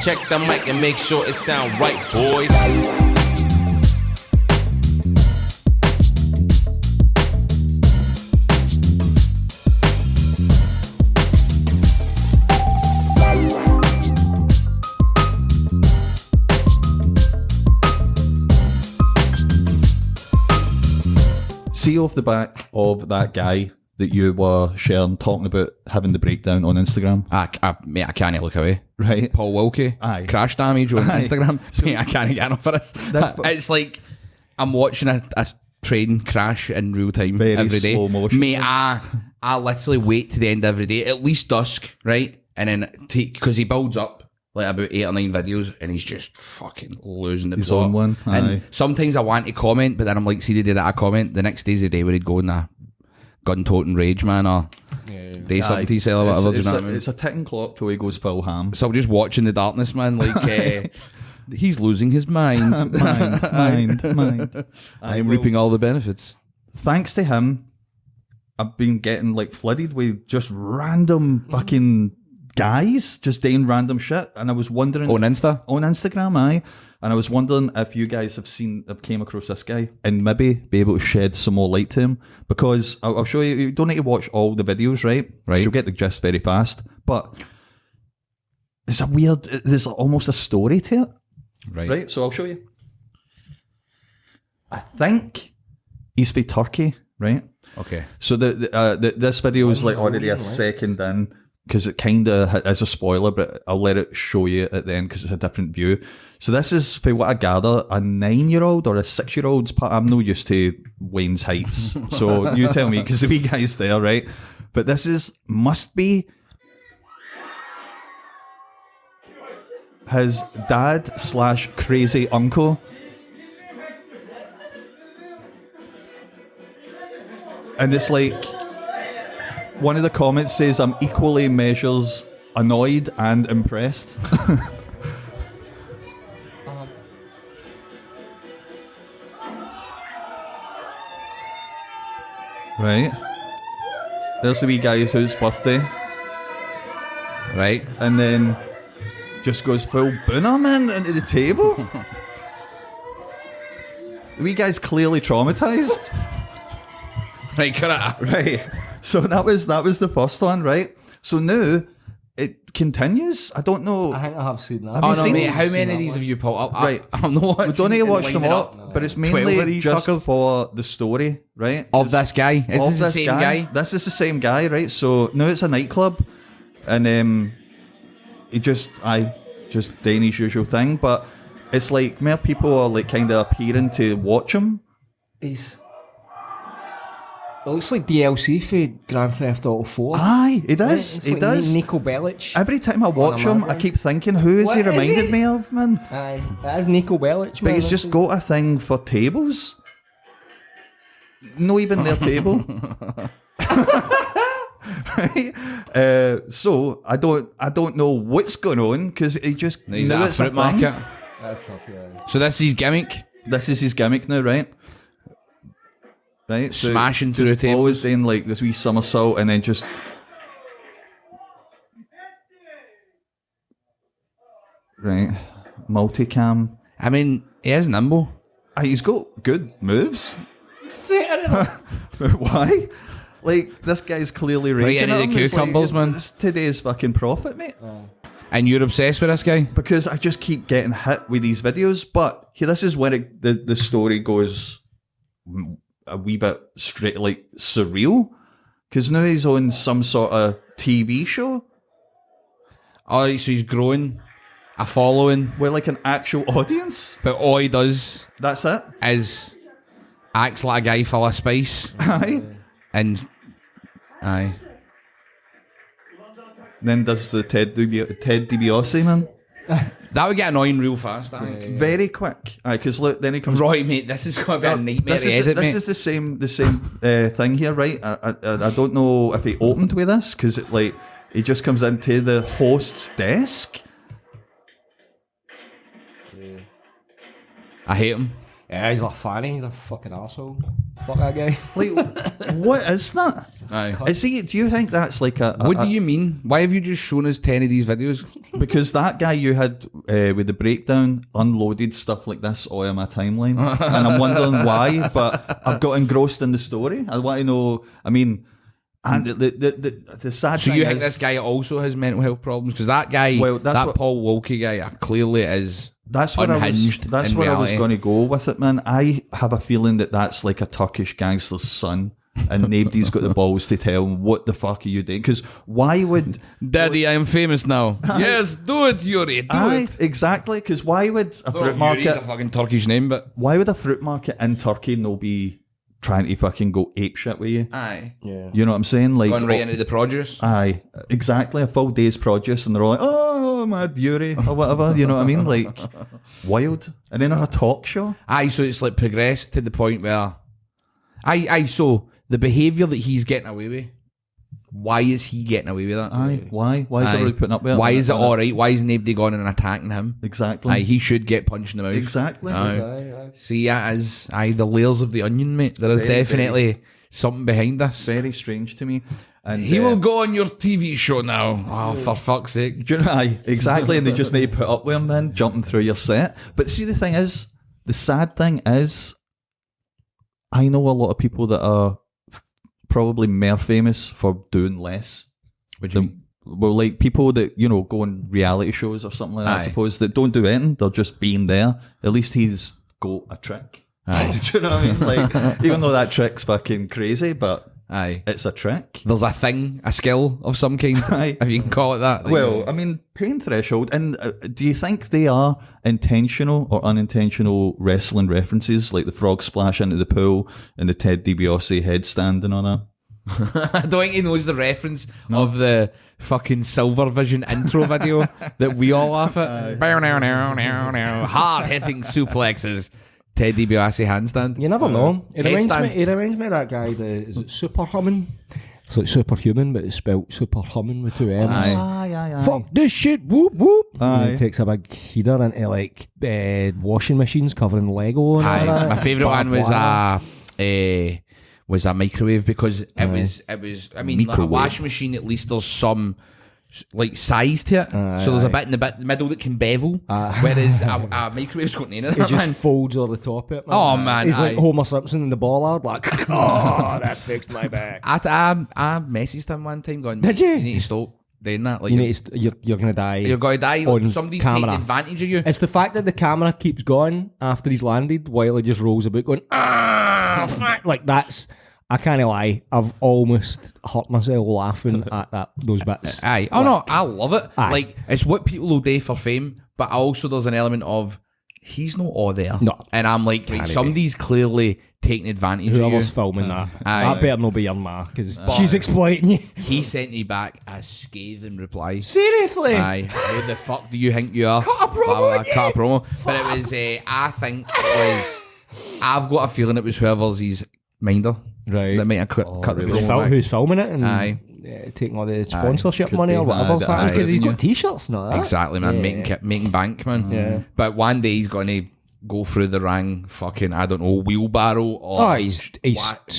Check the mic and make sure it sound right, boys. See off the back of that guy that you were sharing, talking about having the breakdown on Instagram. Mate, I can't look away. Right. Paul Wilkie. Aye. Crash damage on Aye. Instagram. So, mate, I can't get enough of this. It's like I'm watching a train crash in real time Very every day. slow motion. Mate, I literally wait to the end every day, at least dusk, right? And then because he builds up like about 8 or 9 videos, and he's just fucking losing the His plot. own one. Aye. And sometimes I want to comment, but then I'm like, see the day that I comment, the next day's the day where he'd go in a gun-toting rage man or day something sell or whatever. Do you know what I mean? It's a ticking clock till he goes full ham. So I'm just watching the darkness, man. Like he's losing his mind. mind. I'm reaping all the benefits. Thanks to him, I've been getting like flooded with just random fucking guys just doing random shit, and I was wondering On Instagram, aye. And I was wondering if you guys have came across this guy and maybe be able to shed some more light to him, because I'll show you. You don't need to watch all the videos, right? You'll get the gist very fast, but there's almost a story to it, right? So I'll show you. I think he's for Turkey, right? Okay. So this video is like already a second in, because it kind of is a spoiler, but I'll let it show you at the end because it's a different view. So this is, for what I gather, a 9-year-old or a 6-year-old's part. I'm no used to Wayne's Heights, so you tell me, because the wee guy's there, right? But this must be his dad / crazy uncle. And it's like, one of the comments says, I'm equally measures annoyed and impressed. Right. There's the wee guy whose birthday. Right. And then just goes full booner, man, into the table. The wee guy's clearly traumatised. Right, correct. Right. So that was the first one, right? So now it continues. I don't know. I think I have seen that. Have you seen mate, it? how many of these have you pulled up? Right. I'm not watching. We don't need to watch line them it all, up. but it's 12 of mainly these just fuckers. for the story, right? Of this guy. Is Of this the same guy? This is the same guy, right? So now it's a nightclub, and he just doing his usual thing, but it's like more people are like kind of appearing to watch him. It looks like DLC for Grand Theft Auto 4. Aye, he does. It's He like does. Nico Bellic. Every time I watch him, I keep thinking, who is he What is reminded he? me of, man? Aye, that is Nico Bellic, But man. he's just got a thing for tables. No, even their table. Right? So I don't know what's going on, because he just He's now at a it's fruit thing. market. That's Turkey, aye. So this is his gimmick. This is his gimmick now, right? Right, so Smashing just through the tables. always doing like this wee somersault, and then just right multicam. I mean, he is nimble. He's got good moves. Straight into Why? Like, this guy's clearly raging into at the him. It's cucumbers, man. It's today's fucking profit, mate. And you're obsessed with this guy? Because I just keep getting hit with these videos. But here, this is where the story goes a wee bit straight, like, surreal. Because now he's on some sort of TV show. Alright, so he's growing a following, With, like, an actual audience. but all he does That's it. is acts like a guy full of spice. Aye. And aye. Then does the Ted DiBiase, man. That would get annoying real fast, I think. Very quick. Aye, because look, then he comes... Roy, mate, this is going to be a nightmare to edit, This mate. is the same thing here, right? I don't know if he opened with this, because he just comes into the host's desk. I hate him. Yeah, he's a fanny. He's a fucking arsehole. Fuck that guy. Like, what is that? Aye. Is he? Do you think that's like a? What do you mean? Why have you just shown us 10 of these videos? Because that guy you had with the breakdown unloaded stuff like this all in my timeline, and I'm wondering why. But I've got engrossed in the story. I want to know. I mean, and the sad So thing you think is, this guy also has mental health problems? Because that guy, Well, that's that what- Paul Walkie guy, clearly is that's where unhinged. That's in where I was reality. going to go with it, man. I have a feeling that that's like a Turkish gangster's son. And nobody's got the balls to tell him what the fuck are you doing? Because why would Daddy, I am famous now. Yes, do it, Yuri. Do it. exactly? Because why would a fruit Yuri's market? a fucking Turkish name, but Why would a fruit market in Turkey no be trying to fucking go ape shit with you? aye, Yeah. You know what I'm saying? Like, going right into the produce. aye, exactly. A full day's produce, and they're all like, "Oh, mad Yuri" or whatever. You know what I mean? Like, wild. And then on a talk show. Aye, so it's like progressed to the point where, so the behaviour that he's getting away with, why is he getting away with that? Aye, why? Why is Aye. everybody putting up with it? Why is it all right? Why is nobody going and attacking him? Exactly. Aye, he should get punched in the mouth. Exactly. Aye. See, that is the layers of the onion, mate. There is Very, definitely something behind this. Very strange to me. And He will go on your TV show now. Oh, for fuck's sake. Do you know? Aye, exactly. And they just need to put up with him then, jumping through your set. But see, the thing is, the sad thing is, I know a lot of people that are probably more famous for doing less. What do you mean? Well, like people that, you know, go on reality shows or something like that, I Aye. suppose, that don't do anything. They're just being there. At least he's got a trick. Aye. Do you know what I mean? Like, even though that trick's fucking crazy, but Aye. it's a trick. There's a thing, a skill of some kind, Aye. if you can call it that. Well, I mean, pain threshold. And do you think they are intentional or unintentional wrestling references, like the frog splash into the pool and the Ted DiBiase headstand and all that? I don't think he knows the reference of the fucking Silver Vision intro video that we all laugh at. Hard hitting suplexes. Ted DiBiase handstand. You never know. It reminds Headstand. me. It reminds me of that guy. Is it Superhuman? It's like superhuman, but it's spelled Superhuman with two M's. Aye. Fuck this shit, whoop whoop. Aye. And he takes a big heater into like washing machines covering Lego and all Aye. that. My favourite one was Barbed a microwave because it was I mean like a Microwave. washing machine, at least there's some like size to it. So there's a bit in the middle that can bevel. Whereas a microwave's got none of It that, just man. folds over the top of it. Man. Oh, man, he's like aye. Homer Simpson in the bollard, like, oh, that fixed my back. I messaged him one time going, Did you? You need to stop doing that. Like You need to, you're gonna die. you're going to die. on Somebody's camera. taking advantage of you. It's the fact that the camera keeps going after he's landed while he just rolls about going, fuck. Like that's, I can't lie, I've almost hurt myself laughing at those bits. Aye. Oh no, I love it. Aye. Like it's what people will do for fame, but also there's an element of he's not all there. No. And I'm like, right, somebody's clearly taking advantage of you. Whoever's filming that, Aye. that better not be your ma, because she's exploiting you. He sent me back a scathing reply. Seriously? Aye, who the fuck do you think you are? Cut a promo, Blah, blah, blah, yeah. cut a promo. But it was, I think it was, I've got a feeling it was whoever's his minder. Right. That might have cut the promo back. Who's filming it and Aye. taking all the sponsorship Could money be or whatever's that, happening, because he's aye. got t-shirts and all that. Exactly, man. Yeah. Making bank, man. Yeah. But one day he's going to go through the rang, fucking, I don't know, wheelbarrow or Oh, he's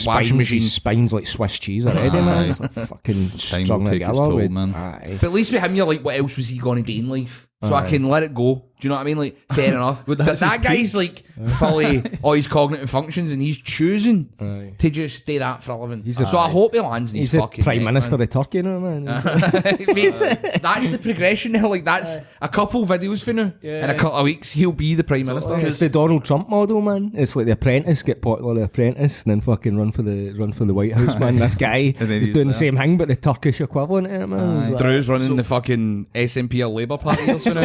washing machine. his spine's like Swiss cheese already, man. It's like fucking Time strung will take its together. toll, with- man. Aye. But at least with him, you're like, what else was he going to do in life? So I can let it go. Do you know what I mean? Like, fair enough. But that's that his guy's like fully all his cognitive functions, and he's choosing Aye. to just do that for a living. the- So I hope he lands in his He's the fucking Prime neck, Minister man. of Turkey now, man. Mate, that's the progression now. Like, that's a couple videos for now. In a couple of weeks, he'll be the Prime Minister. It's the Donald Trump model, man. It's like The Apprentice, get popular The Apprentice, and then fucking run for the White House, man. This guy then is he's doing the there. same thing, but the Turkish equivalent of it, man. It's like- Drew's running the fucking SNP or Labour Party or something.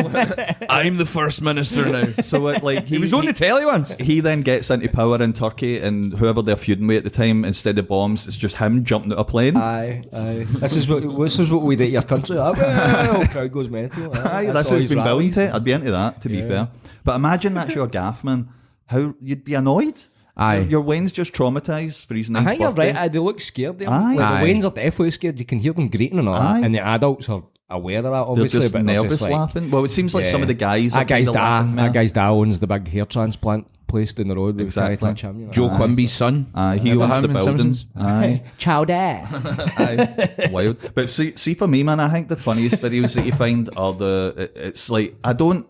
I'm the First Minister now. So it, like He was on the telly once. he then gets into power in Turkey, and whoever they're feuding with at the time, instead of bombs, it's just him jumping out a plane. Aye. This is what we do at your country. Well, crowd goes mental. Aye, That's that's all what he's his been building rallies. to. I'd be into that, to be fair. But imagine that's your gaff, man. How you'd be annoyed. Aye. Your Wayne's just traumatised for his ninth I think you're birthday. right. They look scared. They Aye. like, Aye. the Waynes are definitely scared. You can hear them grating and all Aye. that. And the adults are aware of that, They're obviously. just but they're nervous just like, laughing. Well, it seems like some of the guys. That are guy's kinda dad. laughing That more. guy's dad owns the big hair transplant place down the road with Exactly. Chimney. Joe Quimby's son. He Remember owns the him in building. Simpsons? Aye. Chow there. Aye. Wild. But see for me, man, I think the funniest videos that you find are it's like, I don't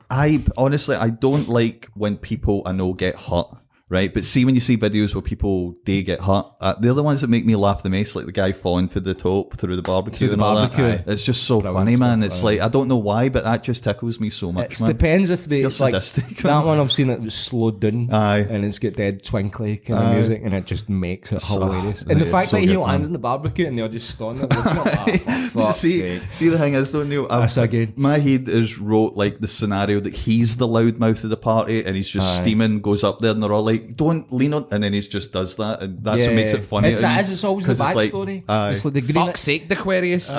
like when people I know get hurt. Right, but see when you see videos where people they get hurt, they're the ones that make me laugh the most. Like the guy falling through the top through the barbecue and all that. It's just so funny, man. It's like I don't know why, but that just tickles me so much. It depends if they. It's like sadistic. that one I've seen it was slowed down, Aye. and it's got dead twinkly kind of music, and it just makes it hilarious. It And the is fact so that he good, lands man. in the barbecue and they're just standing there looking at that. For fuck's sake. See the thing is though, Neil, That's again. my head is wrote like the scenario that he's the loudmouth of the party and he's just steaming, goes up there and they're all like, don't lean on, and then he just does that, and that's what makes it funny. It's always the 'Cause it's like, backstory. aye. It's like the green. Fuck's sake, the Aquarius.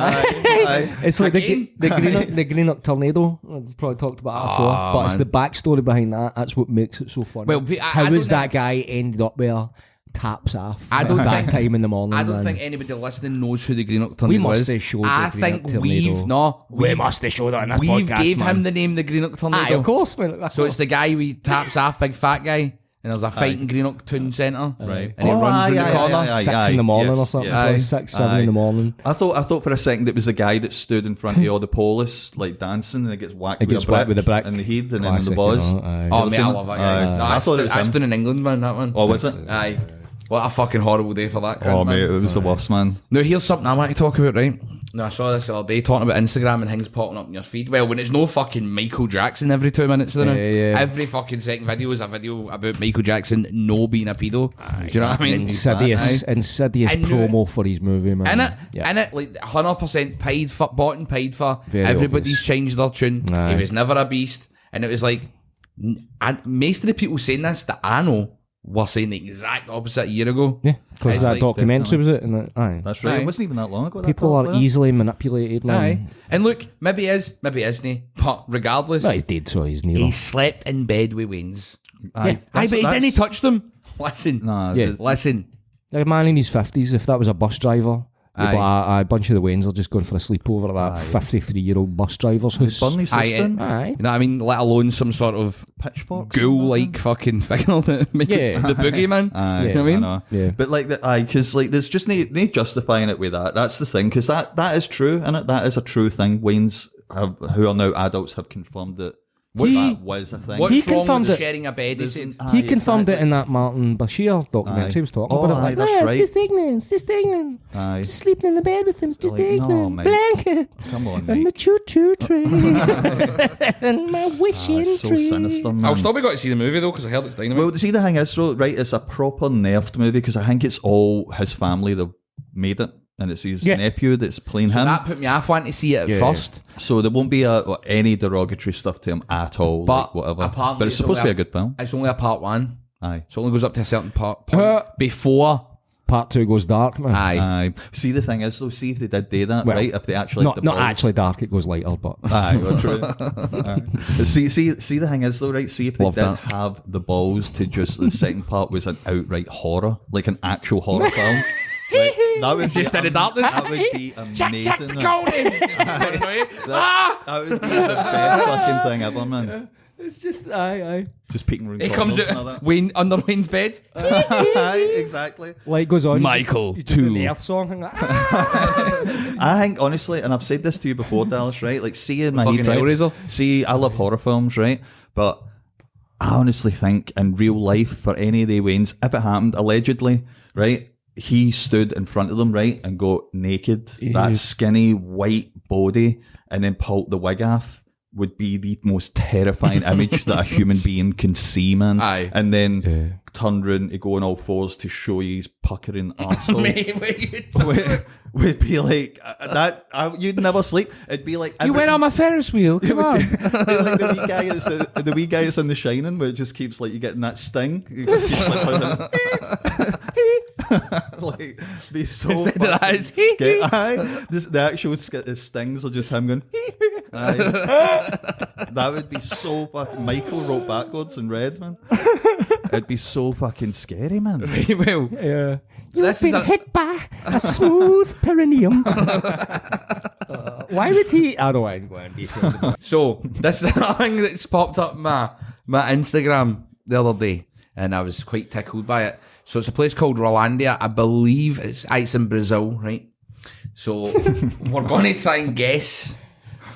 It's like Again? the Greenock tornado. I've probably talked about that before, but it's the backstory behind that. That's what makes it so funny. Well, I how don't is that think- guy ended up there? Taps off. I don't at that think- time in the morning. I don't man. think anybody listening knows who the Greenock Tornado must is. have showed I the Greenock think we've Tornado. no. We must have showed that in this We've podcast, gave man. him the name the Greenock Tornado. Aye, of course, man. So it's the guy who taps off, big fat guy, and there's a fight in Greenock Town Centre, Right. and he runs through the corner. aye, 6 in the morning yes, or something. yes. Probably Aye. 6, 7 in the morning. I thought for a second it was the guy that stood in front of all the police, like dancing, and it gets whacked, It gets with, a whacked with a brick. in the head, and then in Classic, the buzz. you know, aye. Oh, You mate, ever I seen love it. it? Yeah. Aye. No, I thought it was that's him. done in England, man. That one. Oh, was it? Aye. What a fucking horrible day for that. Cunt, Oh, man. mate, it was the worst, man. Now, here's something I want to talk about, right? No, I saw this the other day talking about Instagram and things popping up in your feed. Well, when it's no fucking Michael Jackson every 2 minutes, then Yeah. every fucking second video is a video about Michael Jackson no being a pedo. Do you know what I mean? Insidious Aye. And promo for his movie, man. In it, like 100% bought and paid for. Very Everybody's obvious. changed their tune. Aye. He was never a beast, and it was like, and most of the people saying this that I know were saying the exact opposite a year ago. Yeah, because It's that like- documentary was it? And aye. That's right. Aye. It wasn't even that long ago. that People part, are was it? easily manipulated, man. Aye, and look, maybe he is, maybe he isn't. But regardless, Well, he's dead, so he's neither. he slept in bed with Wayne's. Aye. Aye, but he didn't touch them. Listen, Nah, Yeah. listen. A man in his 50s, if that was a bus driver, Aye. a bunch of the Waynes are just going for a sleepover at that 53-year-old bus driver's house. Burnley Aye, system, Aye. You know what I mean? Let alone some sort of pitchforks, ghoul-like fucking figure that make Yeah. the boogeyman. Aye, You know what I mean? know. Yeah. But like, because like, there's just no justifying it with that. That's the thing, because that is true, innit? That is a true thing. Wayne's who are now adults have confirmed that that was a thing. What's He wrong confirmed with it. sharing a bed? He said. He confirmed it in that Martin Bashir documentary. Aye. He was talking Oh, about it. aye, Like, that's "No, right. it's just ignorance, just ignorant. Aye. Just sleeping in the bed with him, it's just Like, no, ignorant. mate. Blanket. Come on, And mate. the choo-choo train. And my wishing It's so tree. sinister, man. I'll still be got to see the movie though because I heard it's dynamite. Well, see, the thing is, though, right, it's a proper nerfed movie because I think it's all his family that made it, and it's his Yeah. nephew that's playing him. that put me off wanting to see it at first. So there won't be any derogatory stuff to him at all, But like, whatever. apparently But it's supposed to be a good film. It's only a part one. Aye. So it only goes up to a certain point before. Part 2 goes dark, man. Aye. Aye. See, the thing is, though, see if they did do that, Well, right? If they actually Not, had the not balls. actually dark, it goes lighter, but... Aye, well, true. Aye. But see, the thing is, though, right? See if they Love did that. have the balls to just the second part was an outright horror, like an actual horror film. Like, that would Just be in the darkness. That would be amazing. Jack the man. Golden. That would be the best fucking thing ever, man. It's just... Aye. Just peeking around He comes corners and all out that. Wayne under Wayne's bed. Aye, exactly. Light goes on. Michael, he's doing too. the Earth song. And like, "Ah." I think, honestly, and I've said this to you before, Dallas, right? Like, see in my Fucking head, right? Hellraiser. See, I love horror films, right? But I honestly think in real life, for any of the Waynes, if it happened, allegedly, right? He stood in front of them, right, and got naked. That skinny white body, and then pulled the wig off. Would be the most terrifying image that a human being can see, man. Aye. And then turn round to go on all fours to show you his puckering arsehole. Mate, what you talking- would be like you'd never sleep. It'd be like You went on my Ferris wheel. Come on. It'd be like the wee guy that's in The Shining, where it just keeps like you getting that sting. It just keeps, like be so Instead of that, fucking it's scared. Aye, the actual stings are just him going. Aye. That would be so fucking. Michael wrote backwards in red, man. It'd be so fucking scary, man. Right, well, yeah. this is a, hit by a smooth perineum. Why would he... I don't want to go into detail. so this is a thing that's popped up my Instagram the other day. and I was quite tickled by it. So it's a place called Rolandia. I believe it's in Brazil, right? So we're going to try and guess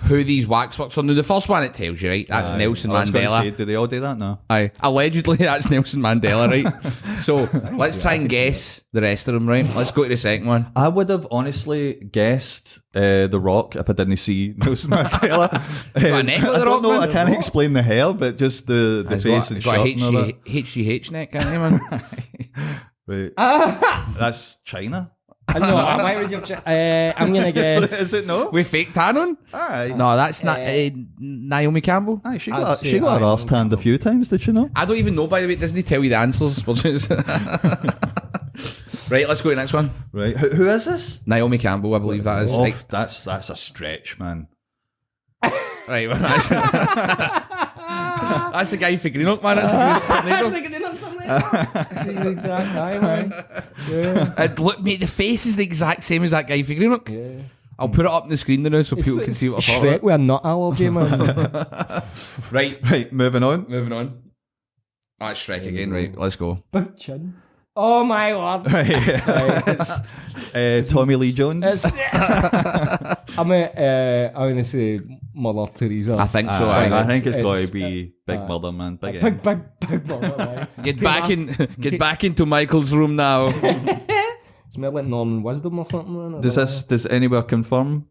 who these waxworks are. Now, the first one it tells you, right? That's Nelson I was gonna Mandela. say, do they all do that now? Aye. Allegedly, that's Nelson Mandela, right? So let's try and guess the rest of them, right? Let's go to the second one. I would have honestly guessed The Rock if I didn't see Nelson Mandela. got a neck like The I don't Rock, know. man? I can't explain the hair, but just the face and He's got shirt. a and all that. HGH neck, can't he, man? Right. That's China. No, why would you? I'm gonna guess. Is it no? With fake tan on? Alright. No, that's not Naomi Campbell. Aye, she I'd got say her arse tanned a few times, did she know? I don't even know, by the way. Doesn't he tell you the answers? We'll just... Right, let's go to the next one. Right. Who is this? Naomi Campbell, I believe that is. Oh, Right, that's a stretch, man. right, well, that's the guy for Greenock, man. That's the and look, mate, the face is the exact same as that guy for Greenock. Yeah. I'll put it up on the screen now so people can see what I'm talking Shrek about. with a nut allergy, man. Right, Moving on. moving on. Oh, it's Shrek again, right, let's go. Big chin. Oh my lord. It's Tommy Lee Jones. I'm gonna say Mother Teresa. I think so, I aye. think it's got to It's- be Big Mother, man. Big big mother. Get back into Michael's room now. Smell like Norman Wisdom or something. Man. Does anywhere confirm?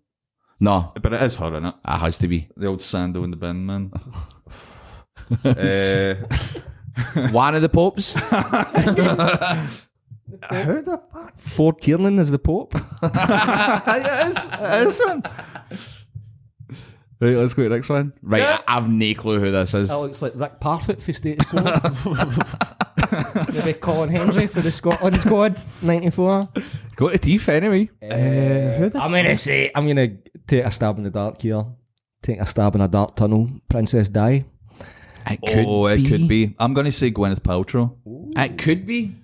No, But it is her, innit? it has to be. The old sandal in the bin, man. One of the popes. Who the fuck? Ford Kiernan is the Pope. It is, man. Right, let's go to the next one. Right, I've no clue who this is. That looks like Rick Parfitt for Status Quo. Maybe Colin Hendry for the Scotland squad, 94. Go to teeth anyway. I'm gonna take a stab in the dark here. Take a stab in a dark tunnel. Princess Di. It could be. I'm going to say Gwyneth Paltrow. It could be.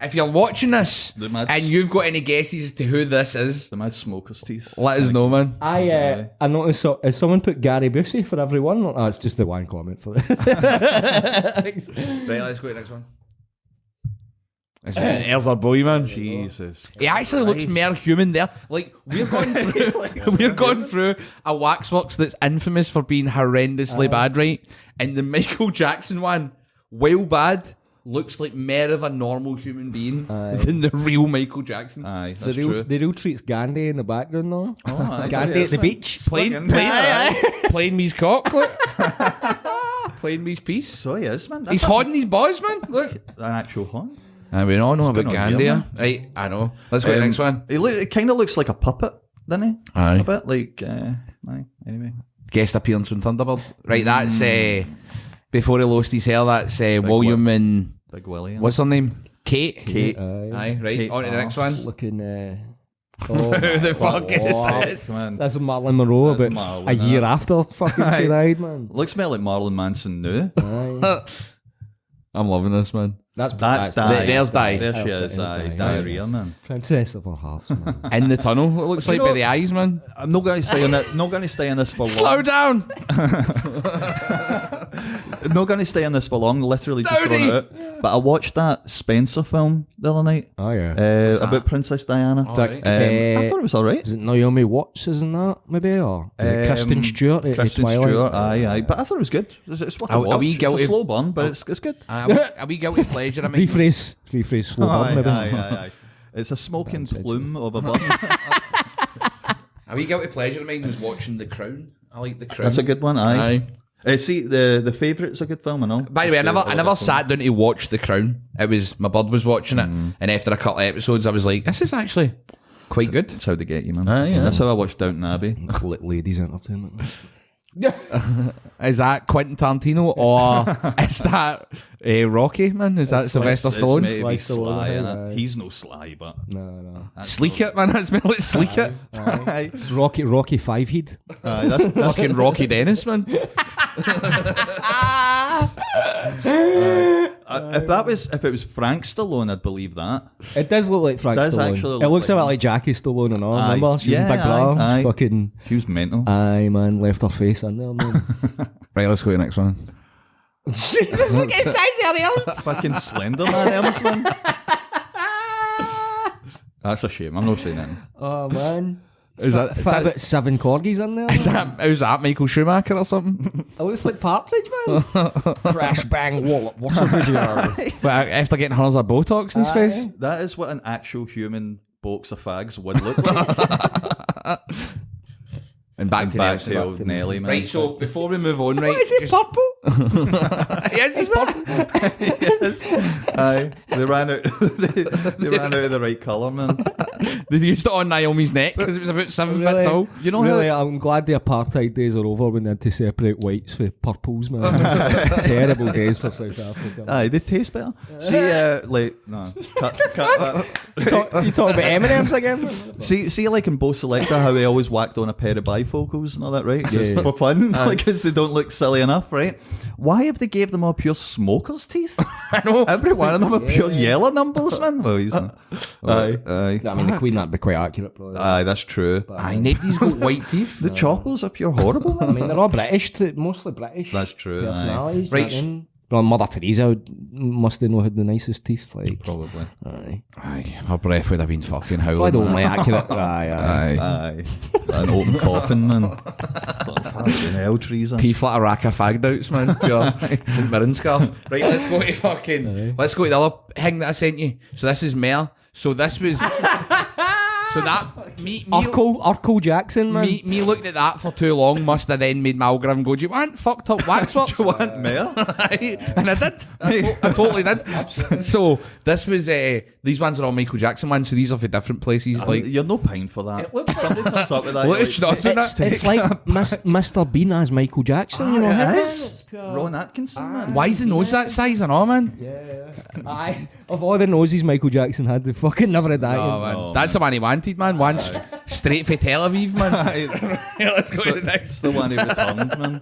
If you're watching this The mad- and you've got any guesses as to who this is, The mad smoker's teeth. let us know, man. I noticed. Has someone put Gary Busey for everyone? Oh, it's just the one comment for it. Right, let's go to the next one. There's our boy, man. Jesus. He actually looks more human there. Like, we're going through a Waxworks that's infamous for being horrendously bad, right? And the Michael Jackson one, while bad, looks like more of a normal human being than the real Michael Jackson. Aye, that's true. The real treats Gandhi in the background though. aye, Gandhi yes, at the man. beach. Playing me's cock, look. Playing me's piece. So he is, man. He's holding his boys, man. Look. An actual horn. We all know about going on Gandhi. here, man? Right, I know. Let's go to the next one. It kind of looks like a puppet, doesn't he? Aye. A bit like, aye, anyway. Guest appearance from Thunderbirds. Right, that's before he lost his hair. That's William and Big Willie. what's her name? Kate. Kate. Aye, right. Kate On to the next one. Looking. Who the fuck is this? Man. That's Marilyn Monroe, That's but Marilyn, a year aye. after fucking she died, man. Looks more like Marlon Manson now. I'm loving this, man. That's There's Di. There she There's is, aye. Di. Diarrhea, man. Princess of our hearts, man. In the tunnel, it looks Do you like by know- the eyes, man. I'm not going to stay on that. Not going to stay on this for long. Slow down. Not going to stay on this for long. Literally just Dowdy! run out. But I watched that Spencer film the other night. Oh yeah. About Princess Diana. Alright. I thought it was alright. Is it Naomi Watts, isn't that maybe, or is it Kristen Stewart? At Kristen Twilight? Stewart, aye. But I thought it was good. It's worth a Are watch. we It's guilty- a slow burn, but it's good. Are we guilty pleasure? I mean, Rephrase slow Aye, burn, maybe. aye. It's a smoking plume of a burn. are we guilty pleasure? Of mine was watching The Crown. I like The Crown. That's a good one, aye. Aye. See, the Favourite's a good film, I know. By the way, I never sat down to watch The Crown. It was my bud was watching it, and after a couple of episodes, I was like, "This is actually quite good." That's how they get you, man. Aye, yeah. That's how I watched Downton Abbey. Ladies entertainment. Is that Quentin Tarantino or is that Rocky? Man, is that Sylvester It's Stallone? meant to be Sly Stallone, sly, aye. innit? He's no sly, but No. Sleek it, man. That's smell like Sleek it. aye. It's Rocky Fivehead. Aye, that's Fucking Rocky Dennis, man. if it was Frank Stallone, I'd believe that. It does look like Frank Does Stallone. actually It look looks a like bit him. like Jackie Stallone and all. Aye. Remember? She was Yeah, a big bra. aye. Fucking. He was mental. Aye, man. Left her face in there, man. Right, let's go to the next one. Jesus, look at his size earlier. Fucking slender man arms, man. That's a shame. I'm not saying that. Oh man. Is that About 7 corgis in there. is that Michael Schumacher or something? It looks like Partridge, man. Crash, bang, wallop. What's a video? But after getting hundreds of Botox in his face? That is what an actual human box of fags would look like. And back to Back the to old Nelly, man. Right, so before we move on, right? What is it, purple? Yes, he's purple. Aye, they ran out. They ran out of the right colour, man. They used it on Naomi's neck because it was about 7 feet tall. You know Really, how I'm glad the apartheid days are over when they had to separate whites for purples, man. Terrible days for South Africa. aye, they taste better. See, like no, cut that. You talking about M&M's again? See, like in Bo Selector, how he always whacked on a pair of bifocals and all that, right? Just Yeah. for fun, like because they don't look silly enough, right? Why have they gave them all pure smokers' teeth? I know. Every one of them are pure yellow numbers, man. Well, he's not. Aye. Aye. I mean, the Queen that'd be quite accurate, probably. Aye, that's true. Aye, nobody's got white teeth. The choppers are pure horrible, I man. mean, they're all British, mostly British. That's true. Aye. Personalities. Right. Right. Well, Mother Teresa must have known had the nicest teeth. Like, Probably. aye. Aye, her breath would have been fucking Probably howling. the only accurate. Aye, aye. Aye. Aye. An open coffin, man. Fucking hell, Teresa. Teeth like a rack of fagged outs, man. Pure St. Mirren scarf. Right, let's go to fucking. Let's go to the other thing that I sent you. So this is Mare. So this was. So that me Urkel Jackson, man. me looked at that for too long. Must have then made my algorithm go, "Do you want fucked up Waxworks?" Do you want mayor? And I did. I totally did. So this was these ones are all Michael Jackson ones. So these are for different places. Like You're no pine for that. Somebody comes up with that. Well, you're it's like, not- It's like Mr. Bean as Michael Jackson, you know. it him, is. Ron Atkinson, man. why is the nose that size and all, man? Aye. Of all the noses Michael Jackson had, they fucking never had that. Oh, man. That's the one he wanted, man. One straight for Tel Aviv, man. Yeah, let's go to the It's next. the one who returned, man.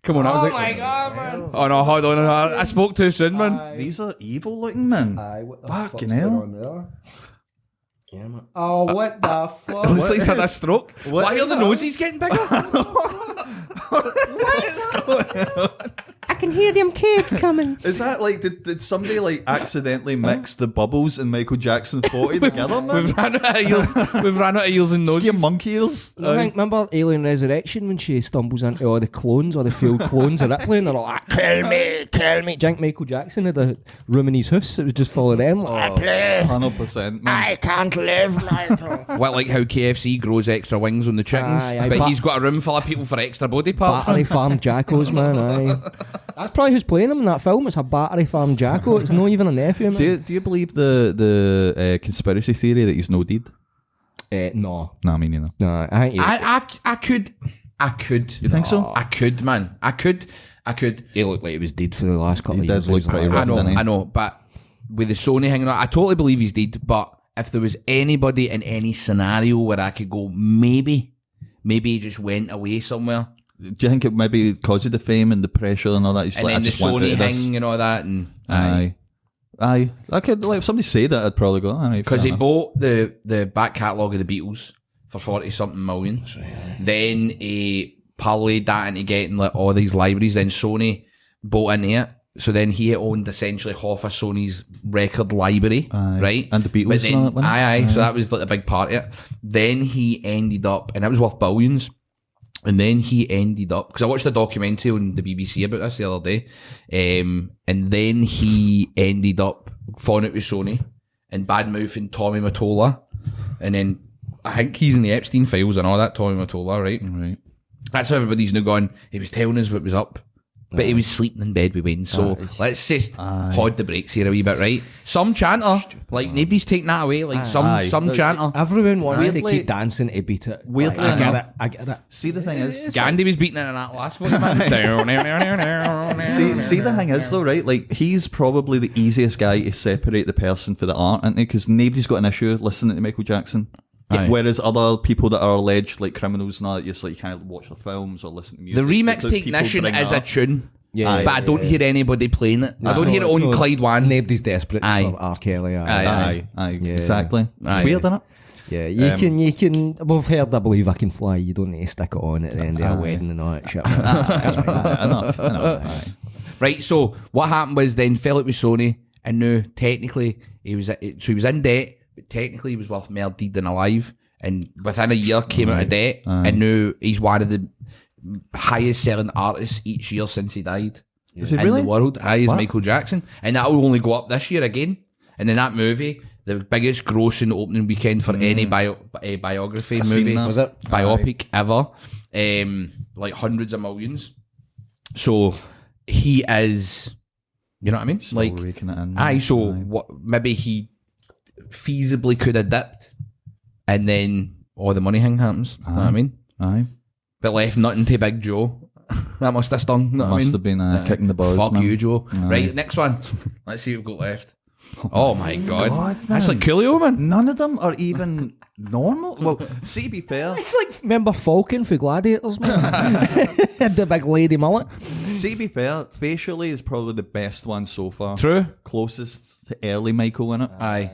Come on, I was Oh like, my god, man. oh no, hold on, I spoke too soon, man. These are evil looking, man. What the Fucking fuck's hell. going on there? Yeah, man. Oh, what the fuck? Looks like he's had a stroke. What Why is are the that? noses getting bigger? I can hear them kids coming. Is that like, did somebody like accidentally mix the bubbles in Michael Jackson's 40 together, man? We've ran out of ears. We've ran out of ears and noses. Your monkey ears? I think, remember Alien Resurrection when she stumbles into all the clones or the failed clones of Ripley and they're like, kill me, kill me. Do you think Michael Jackson had a room in his house? It was just full of them. Like, please, 100%, man. I can't live like Well, like how KFC grows extra wings on the chickens, Aye, aye, but but- he's got a room full of people for extra body parts. Battery Man. Farm Jackos, man. Aye. That's probably who's playing him in that film. It's a Battery Farm Jacko. It's not even a nephew, man. Do you believe the conspiracy theory that he's no deed? No. Nah, me neither. No, I think I could. You think so? I could, man. I could. he looked like he was dead for the last couple He of does years. look pretty rough. I know, but with the Sony hanging on, I totally believe he's dead. But if there was anybody in any scenario where I could go, maybe he just went away somewhere, Do you think it maybe because of the fame and the pressure and all that? He's and like, then I the just want out Sony of this. hang and all that, and Aye. I could, like, if somebody say that, I'd probably go, because he bought the back catalogue of the Beatles for 40-something million. Then he parlayed that into getting like all these libraries. Then Sony bought into it. So then he owned essentially half of Sony's record library, Aye. right? And the Beatles But then, and all that, wasn't it? aye. So that was like a big part of it. Then he ended up, and it was worth billions. And then he ended up, because I watched a documentary on the BBC about this the other day, and then he ended up falling out with Sony and bad-mouthing Tommy Mottola. And then I think he's in the Epstein files and all that, Tommy Mottola, right? Right. That's how everybody's now gone, he was telling us what was up. But he was sleeping in bed with Wayne, so let's just hold the brakes here a wee bit, right? Some chanter, like nobody's taking that away, like some chanter. Everyone wants to Weirdly- keep dancing to beat it. Weirdly Like, enough- I get it. See, the thing is, Gandhi was beating it in that last one, man. see, the thing is though, right? Like, he's probably the easiest guy to separate the person for the art, isn't he? Because nobody's got an issue listening to Michael Jackson. Aye. Whereas other people that are alleged like criminals and all that, just like you kind of watch their films or listen to music. The remix People technician bring is that a up. tune, Yeah, but I don't hear anybody playing it. I don't hear it on Clyde One. Nobody's desperate Aye. for R. Kelly. Aye. Aye, Yeah. exactly. Aye. It's weird, isn't it? Yeah, you can. We've heard I Believe I Can Fly. You don't need to stick it on at the end of a wedding and all that shit. Enough. Right, so what happened was then fell out with Sony, and now technically he was in debt, but technically he was worth more dead than alive, and within a year came out of debt, and now he's one of the highest selling artists each year since he died. Is he in really? the world. Is Michael Jackson, and that will only go up this year again. And then that movie, the biggest grossing opening weekend for any biography movie, was it? Biopic ever, like hundreds of millions. So he is, you know what I mean? Still like, raking it in. so what? Maybe he feasibly could have dipped, and then all the money thing happens. You know what I mean? Aye. But left nothing to Big Joe. That must have stung. You know what I Must mean? have been kicking the balls. Fuck man. you, Joe. Aye. Right, next one. Let's see what we've got left. Oh my god. God, That's man. like Coolio, man. None of them are even normal. Well, see, to be fair, It's like, remember Falcon for Gladiators, man? Had the big lady mullet. facially is probably the best one so far. True. Closest to early Michael in it. Aye.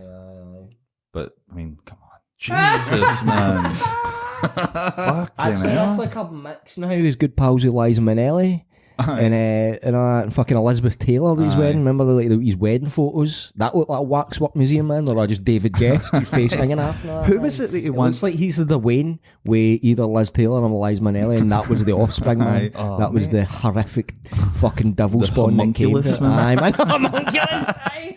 But, I mean, come on. Jesus, man. Fucking Actually, hell. that's like a mix now. He's good pals with Liza Minnelli. And fucking Elizabeth Taylor, his wedding. Remember his wedding photos? That looked like a Waxworks museum, man. Or just David Guest, his face hanging off. Who was it that he It wants? looks like he's the Dwayne with either Liz Taylor or Liza Minnelli, and that was the offspring, man. Aye. Oh, that was the horrific fucking devil The spawn that came. homunculus, man. Aye, man. Homunculus, aye.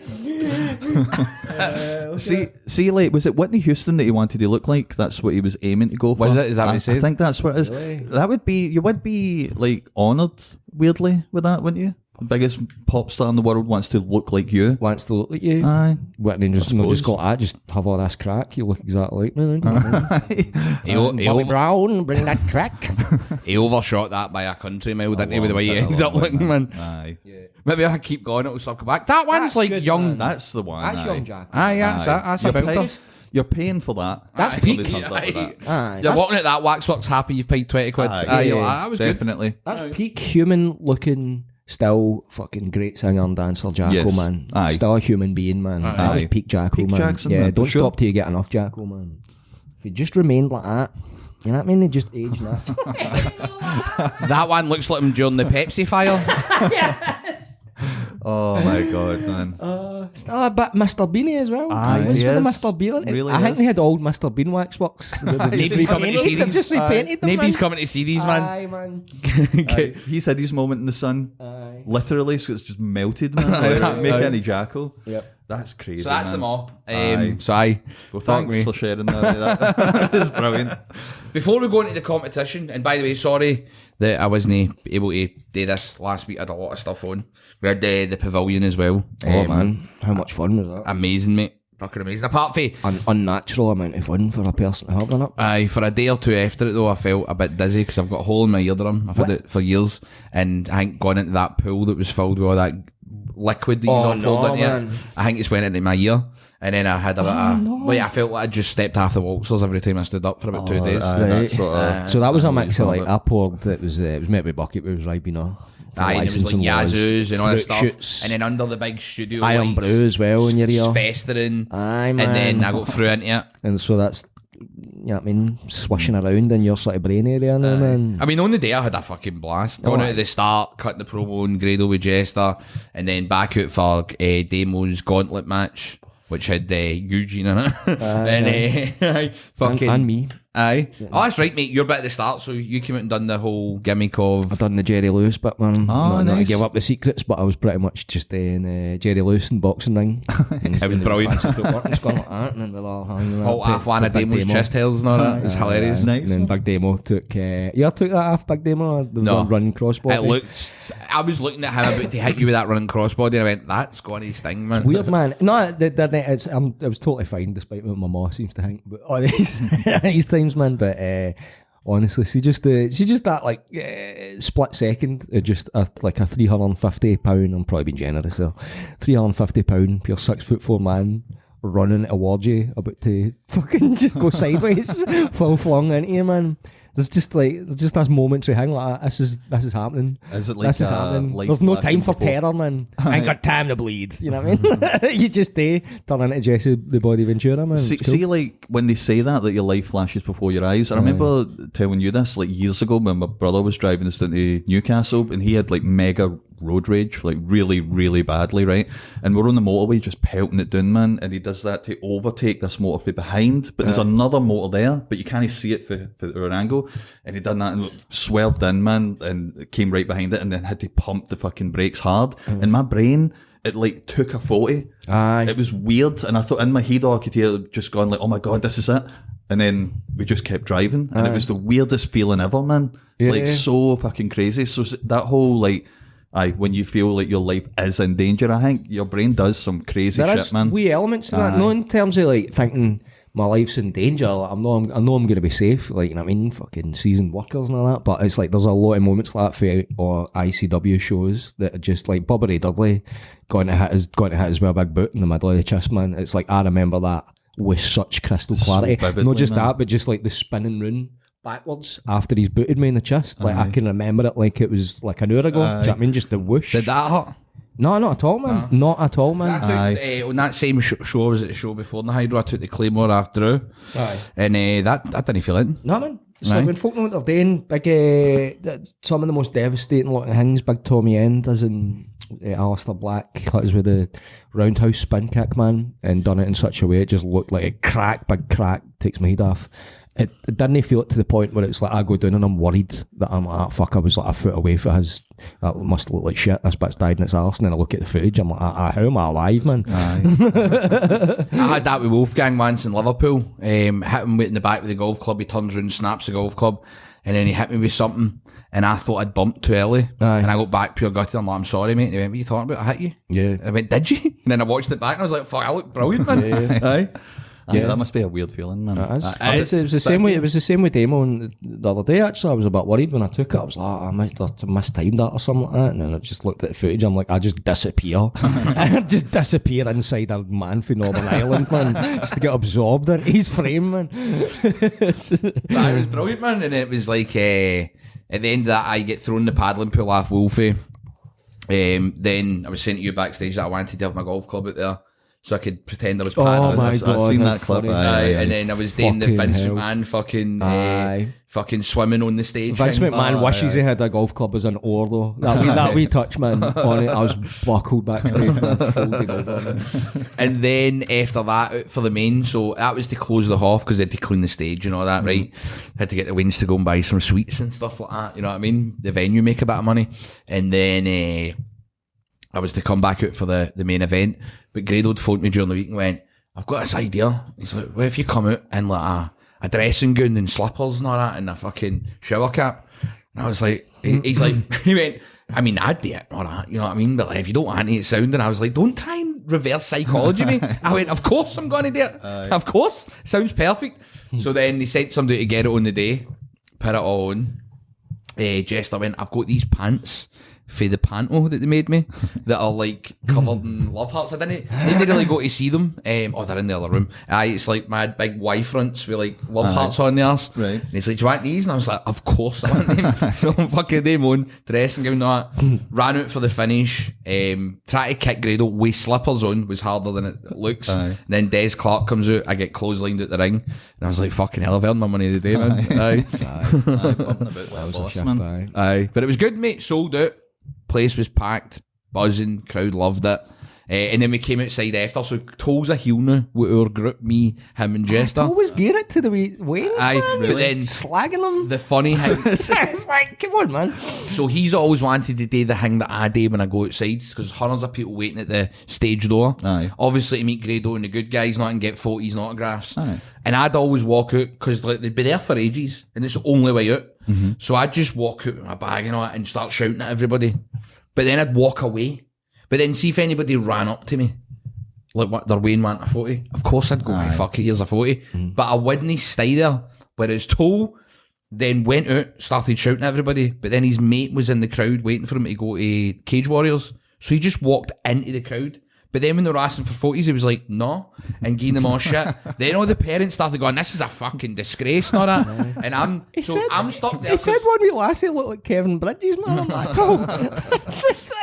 See, like, was it Whitney Houston that he wanted to look like? That's what he was aiming to go for. Was it? Is that what he said? I think that's what it is. Really? That would be, you would be, like, honoured, weirdly, with that, wouldn't you? The biggest pop star in the world wants to look like you. Wants to look like you. Aye. Whitney just suppose. got that. Just have all this crack. You look exactly like me. He Bobby Brown, bring that crack. he overshot that by a country mile, didn't he, with the way he ended up looking, man. Aye. Maybe I keep going, it'll circle back. That one's That's like good, young. man. That's the one. That's aye. young Jack. Aye, that's Aye. that. That's You're about paying- it. You're paying for that. That's Somebody peak. turns up with that. Aye. You're walking at that Waxworks happy you've paid 20 quid. Aye. You're like, that was good. Definitely. That's peak human looking, still fucking great singer and dancer Jacko, Yes. man. Aye. Still a human being, man. That was Aye. peak Jacko, Peak man. Jackson, yeah, man, for don't sure. stop till you get enough Jacko, man. If you just remained like that, you know what I mean? They just age that. That one looks like him during the Pepsi fire. Oh my god, man. Still a bit Mr. Beanie as well. Aye, He was he for the is. Mr. Bean. Really I think is. they had old Mr. Bean waxworks. Nobody's coming to see They've these. just repainted them, Nobody's man. coming to see these, man. Aye, man. Aye. He's had his moment in the sun. Aye. Literally, so it's just melted, man. Like, make any jackal. Yep. That's crazy. So that's man. them all. Aye. So aye. Well, Fuck thanks me. for sharing that. That is brilliant. Before we go into the competition, and by the way, sorry that I wasn't able to do this last week. I had a lot of stuff on. We had the pavilion as well. Oh, man. How much fun was that? Amazing, mate. Fucking amazing. Apart from, An unnatural amount of fun for a person to have done it. aye, for a day or two after it though, I felt a bit dizzy because I've got a hole in my eardrum. I've had it for years, and I think gone into that pool that was filled with all that liquid that you all poured into man. it. I think it's went into my ear, and then I had a bit of. Well, yeah, I felt like I just stepped off the waltzers every time I stood up for about 2 days. Aye, that's sort of- So that was a mix of love like it. I poured. It was maybe bucket. It was Ribena. Aye, and it was like Yazoos and all that fruit stuff. shoots, And then under the big studio Iron lights, Brew as well in your ear. festering. Aye, man. And then I got through into it. And so that's, you know what I mean, swishing around in your sort of brain area now, man. I mean, on the day I had a fucking blast. Going out at the start, cutting the promo and Grado with Jester, and then back out for Damo's gauntlet match, which had Eugene in it. And fucking... And me. Aye. Oh, that's right, mate. You're back at the start, so you came out and done the whole gimmick of... I've done the Jerry Lewis bit, man. Oh, Not to nice. give up the secrets, but I was pretty much just in Jerry Lewis and boxing ring. And It was brilliant. Fancy footwork and stuff like that, and then we'll all hang around. All half one of Big Damo's Demo. chest hairs and all that. It was hilarious. Nice. And then Big Demo took... you took that off, Big Demo? The No. running crossbody? It looked... I was looking at him about to hit you with that running crossbody, and I went, that's got his sting, man. Weird, man. No, it was totally fine, despite what my mom seems to think. But all these times, man. But honestly, she just that like split second, just like a £350. I'm probably being generous, so £350 pure 6'4" man running towards you, about to fucking just go sideways, full flung into you, man. There's just this momentary thing like this is happening. Is it like this is happening? There's no time for terror, man. I ain't got time to bleed. You know what I mean? You just turn into Jesse the Body Ventura, man. See, like when they say that your life flashes before your eyes. I remember telling you this like years ago when my brother was driving us into Newcastle and he had like mega road rage, like really, really badly, right? And we're on the motorway just pelting it down, man, and he does that to overtake this motor from behind, but there's another motor there, but you can't see it for an angle, and he done that and swerved in, man, and came right behind it and then had to pump the fucking brakes hard, and my brain, it like took a 40. It was weird, and I thought in my head I could hear it just going like, oh my god, this is it. And then we just kept driving, and it was the weirdest feeling ever, man. Like so fucking crazy. So that whole like, when you feel like your life is in danger, I think your brain does some crazy shit, man. Wee elements to that. No, in terms of like thinking my life's in danger. Like, I know I'm going to be safe. Like, you know what I mean? Fucking seasoned workers and all that. But it's like there's a lot of moments like that for ICW shows that are just like Bubba Ray Dudley going to hit his well big boot in the middle of the chest, man. It's like I remember that with such crystal clarity. So vividly, not just that, but just like the spinning rune backwards after he's booted me in the chest. Like I can remember it like it was like an hour ago. Do you know what I mean? Just the whoosh. Did that hurt? No, not at all, man. Not at all, man. I took, on that same show, was it the show before the Hydro, I took the Claymore after Drew. And that didn't feel it. No, man. So when folk know what they're doing, big, some of the most devastating looking things, big Tommy End, as in Alistair Black, cut us with a roundhouse spin kick, man, and done it in such a way it just looked like a big crack, takes my head off. It didn't feel it to the point where it's like I go down and I'm worried that I'm like, fuck, I was like a foot away from his, that must look like shit, this bit's died in its arse, and then I look at the footage, I'm like, how am I alive, man? I had that with Wolfgang once in Liverpool, hit him in the back with the golf club, he turns around, snaps the golf club, and then he hit me with something, and I thought I'd bumped too early, and I got back pure gutted, I'm like, I'm sorry mate, and he went, what are you talking about, I hit you? Yeah. I went, did you? And then I watched it back and I was like, fuck, I look brilliant, man. Yeah, that must be a weird feeling, man. It was the same way. It was the same with Demo the other day. Actually, I was a bit worried when I took it. I was like, I might have mistimed that or something like that. And then I just looked at the footage. I'm like, I just disappear. I just disappear inside a man from Northern Ireland, man, just to get absorbed in his frame, man. It was brilliant, man. And it was like at the end of that, I get thrown in the paddling pool off Wolfie. Then I was saying to you backstage that I wanted to have my golf club out there, so I could pretend I was paddling. Oh my god, I've seen that clip. And then I was doing the Vince McMahon fucking swimming on the stage. Vince McMahon wishes he had a golf club as an oar though. That wee touch, man. On it, I was buckled backstage, man, folded over, man. And then after that, out for the main, so that was to close the off because they had to clean the stage and all that, right? Had to get the Waynes to go and buy some sweets and stuff like that. You know what I mean? The venue make a bit of money, and then I was to come back out for the main event, but Grado phoned me during the week and went, I've got this idea. He's like, well, if you come out in like a dressing gown and slippers and all that and a fucking shower cap. And I was like, he's like, he went, I mean, I'd do it, all that, you know what I mean? But like, if you don't want it sound, and I was like, don't try and reverse psychology me. I went, of course I'm going to do it. Of course. Sounds perfect. So then they sent somebody to get it on the day, put it all on. Jester went, I've got these pants for the panto that they made me that are like covered in love hearts. I didn't really go to see them. They're in the other room. It's like my big Y fronts with like love hearts on the arse. Right. And he's like, do you want these? And I was like, of course I want them. So I'm fucking them on, dressing, giving that. Ran out for the finish. Try to kick Grado with slippers on was harder than it looks. Then Des Clark comes out. I get clotheslined at the ring. And I was like, fucking hell, I've earned my money today, man. Bumping about that boss, man. But it was good, mate. Sold out. Place was packed, buzzing, crowd loved it. And then we came outside after, so Toll's a heel now with our group, me, him and Jester. Always gear it to the Waynes, man. But then slagging them. The funny thing, it's like, come on, man. So he's always wanted to do the thing that I do when I go outside, because hundreds of people waiting at the stage door. Obviously to meet Grado and the good guys, not and get photos and autographs. And I'd always walk out, because like, they'd be there for ages, and it's the only way out. So I'd just walk out with my bag and all that and start shouting at everybody. But then I'd walk away. But then see if anybody ran up to me, like what their Wayne want a 40. Of course I'd go, fuck it, here's a 40. But I wouldn't stay there. Whereas Toll then went out, started shouting at everybody, but then his mate was in the crowd waiting for him to go to Cage Warriors. So he just walked into the crowd. But then when they were asking for photos, he was like, no, and giving them all shit. Then all the parents started going, this is a fucking disgrace and all that. And I'm stuck there. He said one wee lassie looked like Kevin Bridges, man. I'm like, Tom, in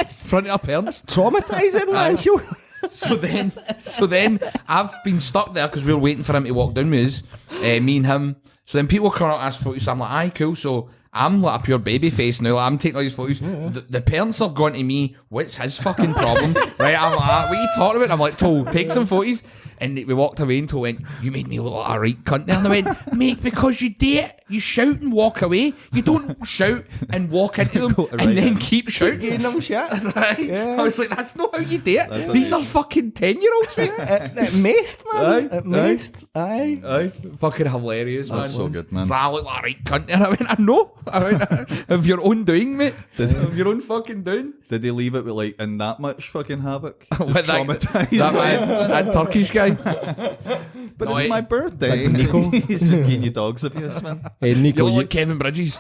front of our parents. traumatising, man. So then I've been stuck there because we were waiting for him to walk down with us, me and him. So then people come out and ask photos. So I'm like, aye, cool. So I'm like a pure baby face now. Like, I'm taking all these photos. The parents are going to me, what's his fucking problem? Right? I'm like, what are you talking about? I'm like, Toll, take some photos. And we walked away and Toll went, you made me look like a right cunt there. And I went, mate, because you do it. You shout and walk away. You don't shout and walk into them and then keep shouting. Giving them shit. Right? Yeah. I was like, that's not how you do it. These are fucking 10-year-olds, mate. It maced, man. It maced. Aye. Fucking hilarious, man. That's so good, man. So I look like a right cunt. And I went, I know. I went, of your own doing, mate. Of your own fucking doing. Did they leave it with like in that much fucking havoc? With Traumatised. that Turkish guy. But No, it's my birthday. Nico. He's just giving you dogs abuse, man. Hey, You Nico, look like Kevin Bridges.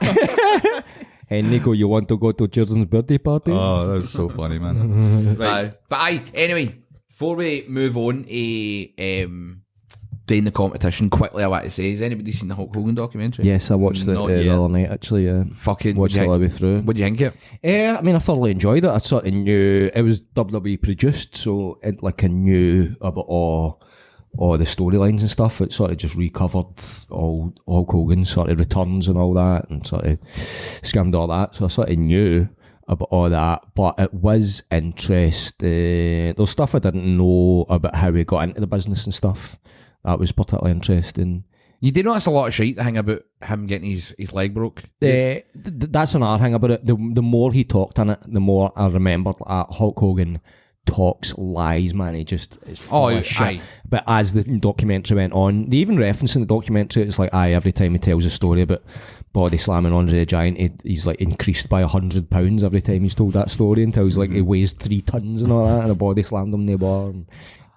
hey, Nico, you want to go to Jordan's birthday party? Oh, that was so funny, man. Right. But anyway, before we move on to doing the competition, quickly I want to say, has anybody seen the Hulk Hogan documentary? Yes, I watched it Not the yet. other night, actually. Yeah. Fucking Watched it all the way through. What do you think of it? I mean, I thoroughly enjoyed it. I sort of knew it was WWE produced, so I knew about all the storylines and stuff. It sort of just recovered all Hulk Hogan's sort of returns and all that, and sort of skimmed all that. So I sort of knew about all that, but it was interesting. There's stuff I didn't know about how he got into the business and stuff. That was particularly interesting. You did notice a lot of shit to hang about him getting his leg broke. That's another thing about it. The more he talked in it, the more I remembered Hulk Hogan talks lies, man. He just is full of shit. Aye. But as the documentary went on, they even referenced in the documentary, it's like, every time he tells a story about body slamming Andre the Giant, he's like increased by 100 pounds every time he's told that story, until he's like he weighs 3 tons and all that, and a body slammed him in the bar.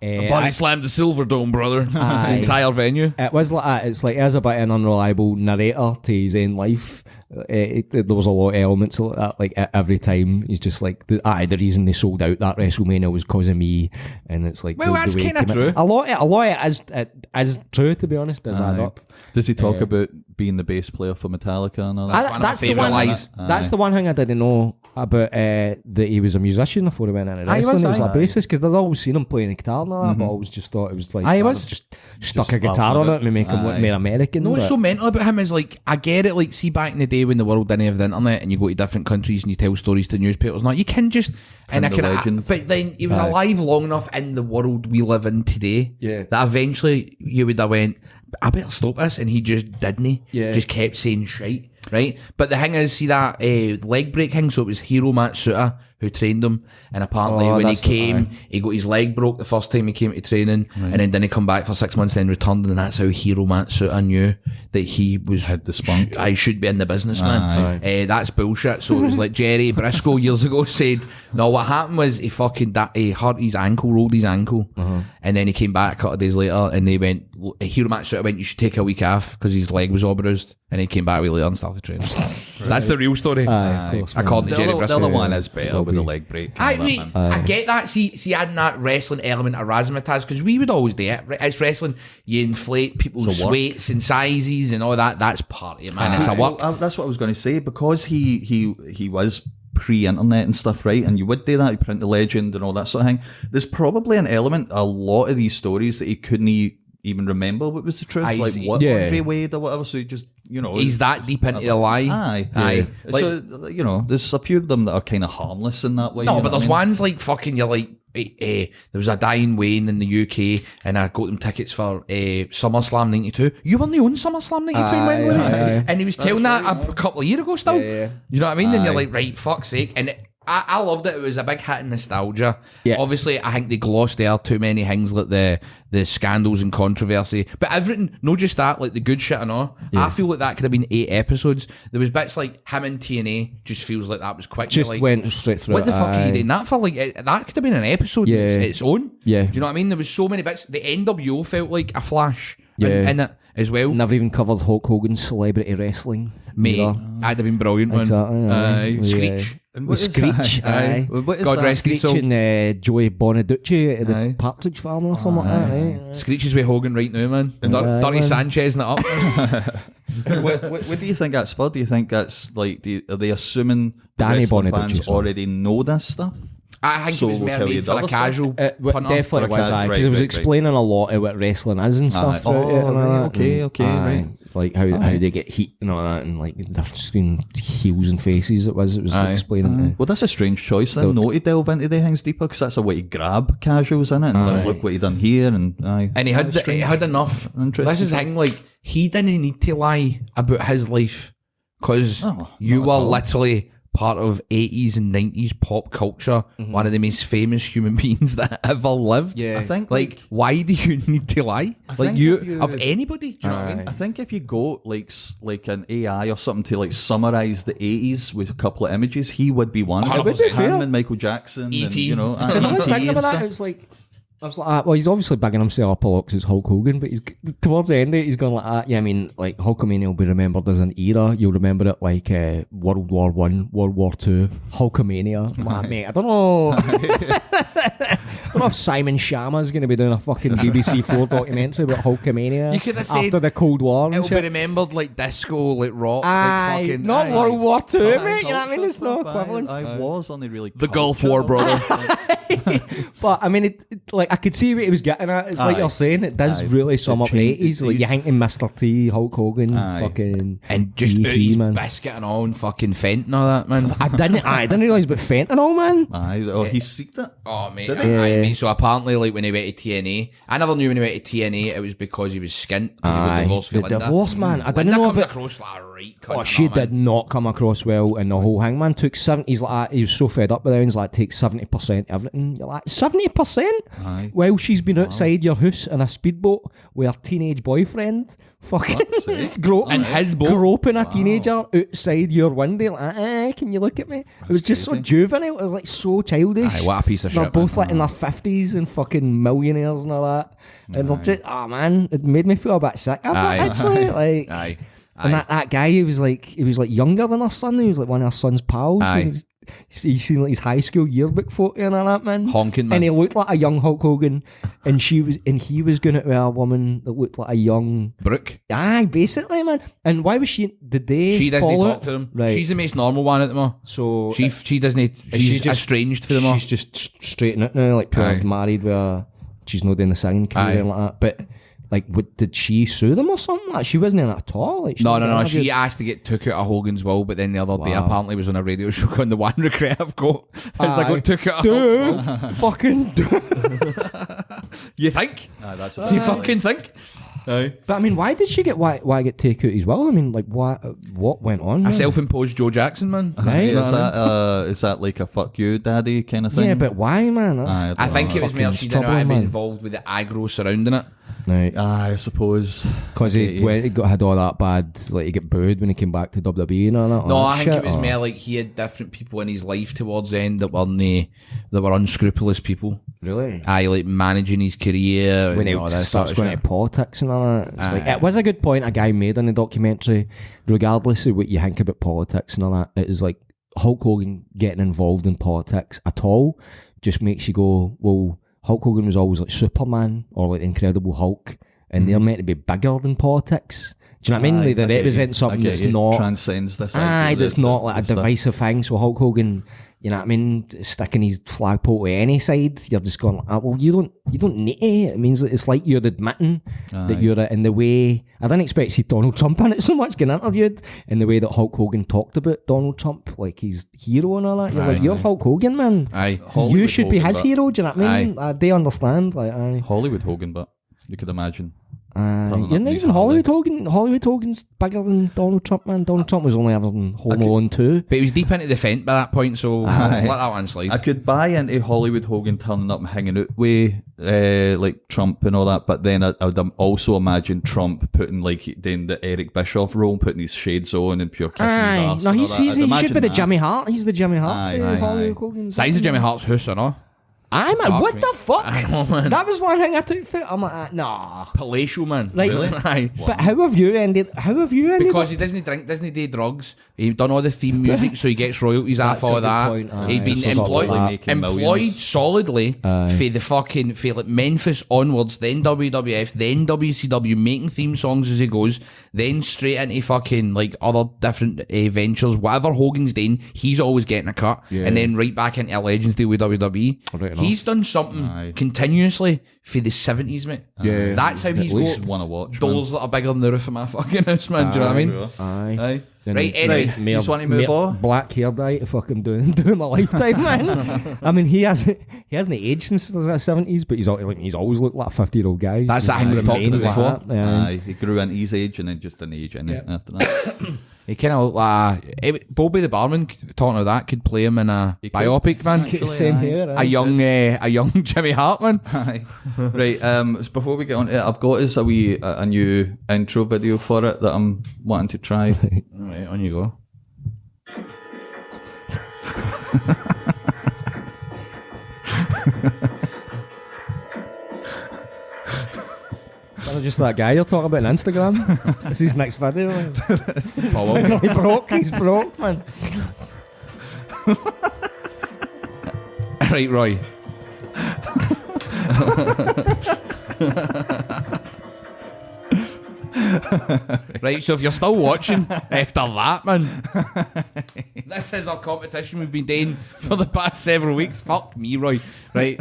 Body slammed the Silver Dome, brother. Aye. Entire venue. It was like that. It's like, as a bit of an unreliable narrator to his own life. There was a lot of elements like that. Like every time he's just like, the reason they sold out that WrestleMania was because of me, and it's like, Well, that's kind of true. A lot of it is true, to be honest. Does add up. Does he talk about being the bass player for Metallica and all that? one of my favourite lies. That's the one thing I didn't know about, that he was a musician before he went into wrestling. He was a bassist, because I'd always seen him playing the guitar and all that, but I always just thought it was like, He was. just stuck a guitar on it and make him look more American. No, what's but- so mental about him is, like, I get it, like, see back in the day when the world didn't have the internet and you go to different countries and you tell stories to newspapers and that, you can just, and I the can, legend. but then he was alive long enough in the world we live in today, that eventually you would have went, I better stop this, and he just didn't. Just kept saying shite, right? But the thing is, see that leg break thing, so it was Hiro Matsuda who trained him, and apparently when he came, he got his leg broke the first time he came to training, and then didn't come back for 6 months, then returned, and that's how Hiro Matsuda knew that he was Had the spunk. I should be in the business, man. That's bullshit. So it was like Jerry Briscoe years ago said, no, what happened was he hurt his ankle, rolled his ankle, and then he came back a couple of days later, and they went, Hiro Matsuda went, you should take a week off because his leg was all bruised, and he came back a week later and started training. So that's the real story. Of course, According to Jerry The Briscoe. other one is better with the leg break. I get that. See, adding that wrestling element of razzmatazz, because we would always do it. It's wrestling. You inflate people's weights and sizes and all that. That's part of it, man. It's a work. That's what I was going to say, because he was pre-internet and stuff, right? And you would do that, you print the legend and all that sort of thing. There's probably an element, a lot of these stories that he couldn't even remember what was the truth, like what Andre weighed or whatever. So he just, he's that deep into the lie. Aye. Like, so there's a few of them that are kind of harmless in that way. no, but there's ones like fucking, you're like, there was a dying Wayne in the UK, and I got them tickets for SummerSlam 92. You weren't on SummerSlam 92 in Wembley, and he was telling that a couple of years ago still. You know what I mean? Then you're like, right, fuck's sake. And I loved it. It was a big hit in nostalgia. Obviously, I think they glossed there too many things, like the scandals and controversy. But everything, not just that, like the good shit and all. I feel like that could have been 8 episodes. There was bits like him and TNA, just feels like that was quick. Just like, went straight through. What the fuck are you doing that for? Like, that could have been an episode its own. Do you know what I mean? There was so many bits. The NWO felt like a flash in it as well. Never even covered Hulk Hogan's celebrity wrestling. Mate, that'd have been brilliant, man. Exactly, Screech. And with Screech. Aye. What is God that? rest his Screech soul. and Joey Bonaducci at the Aye. Partridge Family or something like that. Eh? Screech is with Hogan right now, man. Dirty man. Sanchez and it up. What do you think that's for? Do you think that's like, are they assuming Danny wrestling Bonaducci, fans sorry. already know this stuff? I think So it was we'll more tell you made the for a other stuff. casual Well, punter. definitely For a was, cat, because right, it was right, explaining a lot of what wrestling is and stuff. Aye. throughout it and all right, that. okay, And, okay, right. Like how they get heat and all that, and like the difference between heels and faces. It was explaining. Well, that's a strange choice then, no, to delve into the things deeper, because that's a way to grab casuals in it, and like, look what he done here, and And he had enough. Interesting. This is the thing, like, he didn't need to lie about his life, because you not were at all. literally part of 80s and 90s pop culture, one of the most famous human beings that ever lived. Yeah. I think Like, why do you need to lie? Like, think you, if you- of anybody? Do you know what I mean? I think if you go like an AI or something to like summarize the 80s with a couple of images, he would be one. It would be Him fair. and Michael Jackson, E.T.. and, you know, Because I was E.T. thinking and about that, stuff. it was like, I was like, well, he's obviously bigging himself up a lot because it's Hulk Hogan, but he's towards the end of it, he's going like, yeah, I mean, like Hulkamania will be remembered as an era. You'll remember it like World War One, World War Two, Hulkamania. Like, mate, I don't know. I don't know if Simon Shamma's going to be doing a fucking BBC 4 documentary about Hulkamania You could have said after the Cold War and It'll be shit. remembered like disco, like rock, Aye, like fucking... not aye. World War Two, Aye, mate. You know what I mean? It's no culture equivalent. stuff, I was only really The Gulf culture. War, brother. But I mean, it like I could see what he was getting at. It's like Aye. you're saying, it does Aye. really sum It up the changed- 80s. Like you think in Mr. T, Hulk Hogan, Aye. fucking And just E.T., out his man. biscuit and all, and fucking Fenton and all that, man. I didn't realise about fentanyl, man. Aye, oh, he seeked it. Oh, mate. Did Aye, mate. So apparently, like, when he went to TNA, I never knew when he went to TNA, it was because he was skint. Because he got divorced the with Linda. divorce, man. I didn't Linda know comes about. across like a right cunt. Oh, she did not come across well, and the whole hangman took 70. He's like, he was so fed up with it. He's like, take 70% everything. You're like, 70%? Aye. While she's been outside your house in a speedboat with her teenage boyfriend, fucking In his boat? groping a teenager outside your window. Like, can you look at me? It was just so juvenile. It was like so childish. Aye, what a piece of They're shit, both man. like in their 50s and fucking millionaires and all that. And they're just, oh man, it made me feel a bit sick. Aye. Actually, like. Aye. And that guy, he was like younger than her son. He was like one of her son's pals. Aye. And he's seen like his high school yearbook photo and all that, man. Honking, man. And he looked like a young Hulk Hogan, and he was going out with a woman that looked like a young. Brooke. Aye, basically, man. And why was she? Did they? She doesn't fall talk out? to him. Right. She's the most normal one at the moment. So She doesn't. She's just- estranged for them all. she's just straightened out now, like pure Aye. married with a. She's not doing the singing career Aye. and like that, but. Like, did she sue them or something? Like, she wasn't in it at all. Like, No. didn't She interview- asked to get took out of Hogan's will, but then the other day Wow. apparently was on a radio show going, the one regret I've got is I Aye. got took out of Hulk's will. fucking. You think? Aye, that's You fucking think? Aye. But I mean, why did she get why get taken out as well? I mean, like what went on? A man? self-imposed Joe Jackson, man. Right. Is that like a fuck you daddy kind of thing? Yeah, but why, man? That's, Aye, I think it was Fucking more she didn't troubling, want to be man. involved with the aggro surrounding it. right. Aye, I suppose. Because had all that bad, like he got booed when he came back to WWE and all that. No, all I that think shit, it was or- more like he had different people in his life towards the end that were unscrupulous people. Really? Aye, like managing his career When and he all that starts sort of going shit. into politics and all that. It's like, Aye. it was a good point a guy made in the documentary, regardless of what you think about politics and all that. It is like Hulk Hogan getting involved in politics at all just makes you go, well, Hulk Hogan was always like Superman or like the Incredible Hulk, and they're meant to be bigger than politics. Do you know what I mean? Like, they represent something that's not transcends this. Aye, idea that's that- not like a stuff. divisive thing. So Hulk Hogan, you know what I mean, sticking his flagpole to any side, you're just going, well, you don't need to. It means that it's like you're admitting that you're in the way. I didn't expect to see Donald Trump in it so much getting interviewed, in the way that Hulk Hogan talked about Donald Trump, like he's hero and all that. You're like, you're Hulk Hogan, man. Aye. You Hollywood should be Hogan, his but- hero. Do you know what I mean? They understand. Like, aye. Hollywood Hogan, but you could imagine. You're up not in his even Hollywood Hogan. Hollywood Hogan's bigger than Donald Trump, man. Donald Trump was only ever in Home Alone 2. But he was deep into the fence by that point, so Aye. let that one slide. I could buy into Hollywood Hogan turning up and hanging out with like Trump and all that, but then I would also imagine Trump putting like doing the Eric Bischoff role, putting his shades on and pure kissing his Aye, arse. no, and all he that. I'd should imagine be the that. Jimmy Hart. He's the Jimmy Hart Aye, to aye, Hollywood aye. Hogan. Size of Jimmy Hart's house or not? Aye, man, Fuck what me. the fuck? I know, man. That was one thing I took for it. I'm like, nah. Palatial, man. Like, Really? Aye. But how have you ended Because he doesn't drink, doesn't do drugs. He done all the theme music, so he gets royalties That's off all a good that. point, aye. He'd been I forgot about that. Making employed millions. solidly for like Memphis onwards, then WWF, then WCW, making theme songs as he goes, then straight into fucking like other different ventures. Whatever Hogan's doing, he's always getting a cut, and then right back into a Legends deal with WWE. Right He's done something continuously for the 70s, mate. Yeah. That's how he's least got wanna watch, doors that are bigger than the roof of my fucking house, man. Do you know what I mean? Aye. Right, anyway. Right, you just want to move on? Black hair dye to fucking do my lifetime, man. I mean, he hasn't aged since the 70s, but he's always looked like a 50-year-old guy. That's that thing we've talked about before. Aye, he grew into his age and then just didn't age any after that. He kind of looked like Bobby the Barman. Talking of that, could play him in a biopic, man. Same here. A young Jimmy Hart, man. Aye. Right, so before we get on to it, I've got us a new intro video for it that I'm wanting to try. Right, on you go. Just that guy you're talking about on Instagram. This is his next video. Probably. He's broke, man. Right, Roy. Right, so if you're still watching after that, man, this is our competition we've been doing for the past several weeks. Fuck me, Roy. Right.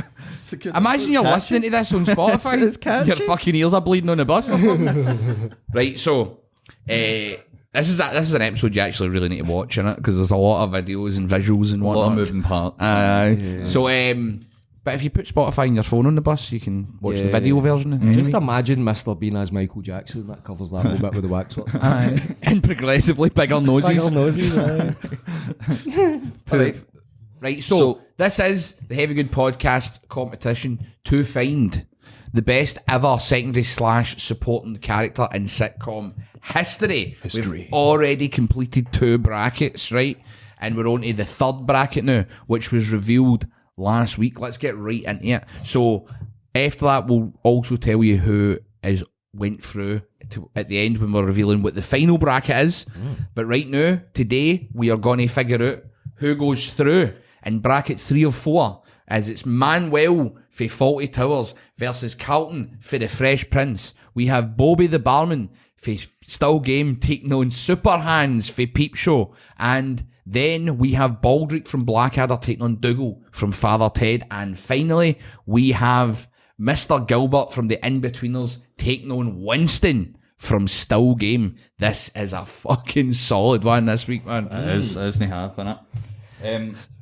Imagine you're listening to this on Spotify. It's catchy. Your fucking ears are bleeding on the bus or something. Right, so this is an episode you actually really need to watch, innit? Because there's a lot of videos and visuals and A whatnot. lot of moving parts. So, but if you put Spotify on your phone on the bus, you can watch the video version. Just imagine Mr. Bean as Michael Jackson. That covers that whole bit with the Waxworks. And progressively bigger noses. Bigger noses, Right. Right, so this is the Heavy Good Podcast competition to find the best ever secondary / supporting character in sitcom history. We've already completed 2 brackets, right? And we're on to the 3rd bracket now, which was revealed last week. Let's get right into it. So after that, we'll also tell you who went through at the end when we're revealing what the final bracket is. But right now, today, we are going to figure out who goes through in bracket 3 or 4, as it's Manuel for Fawlty Towers versus Carlton for the Fresh Prince. We have Bobby the Barman for Still Game taking on Super Hands for Peep Show. And then we have Baldrick from Blackadder taking on Dougal from Father Ted. And finally, we have Mr. Gilbert from the In-Betweeners taking on Winston from Still Game. This is a fucking solid one this week, man. It is, isn't it half, innit?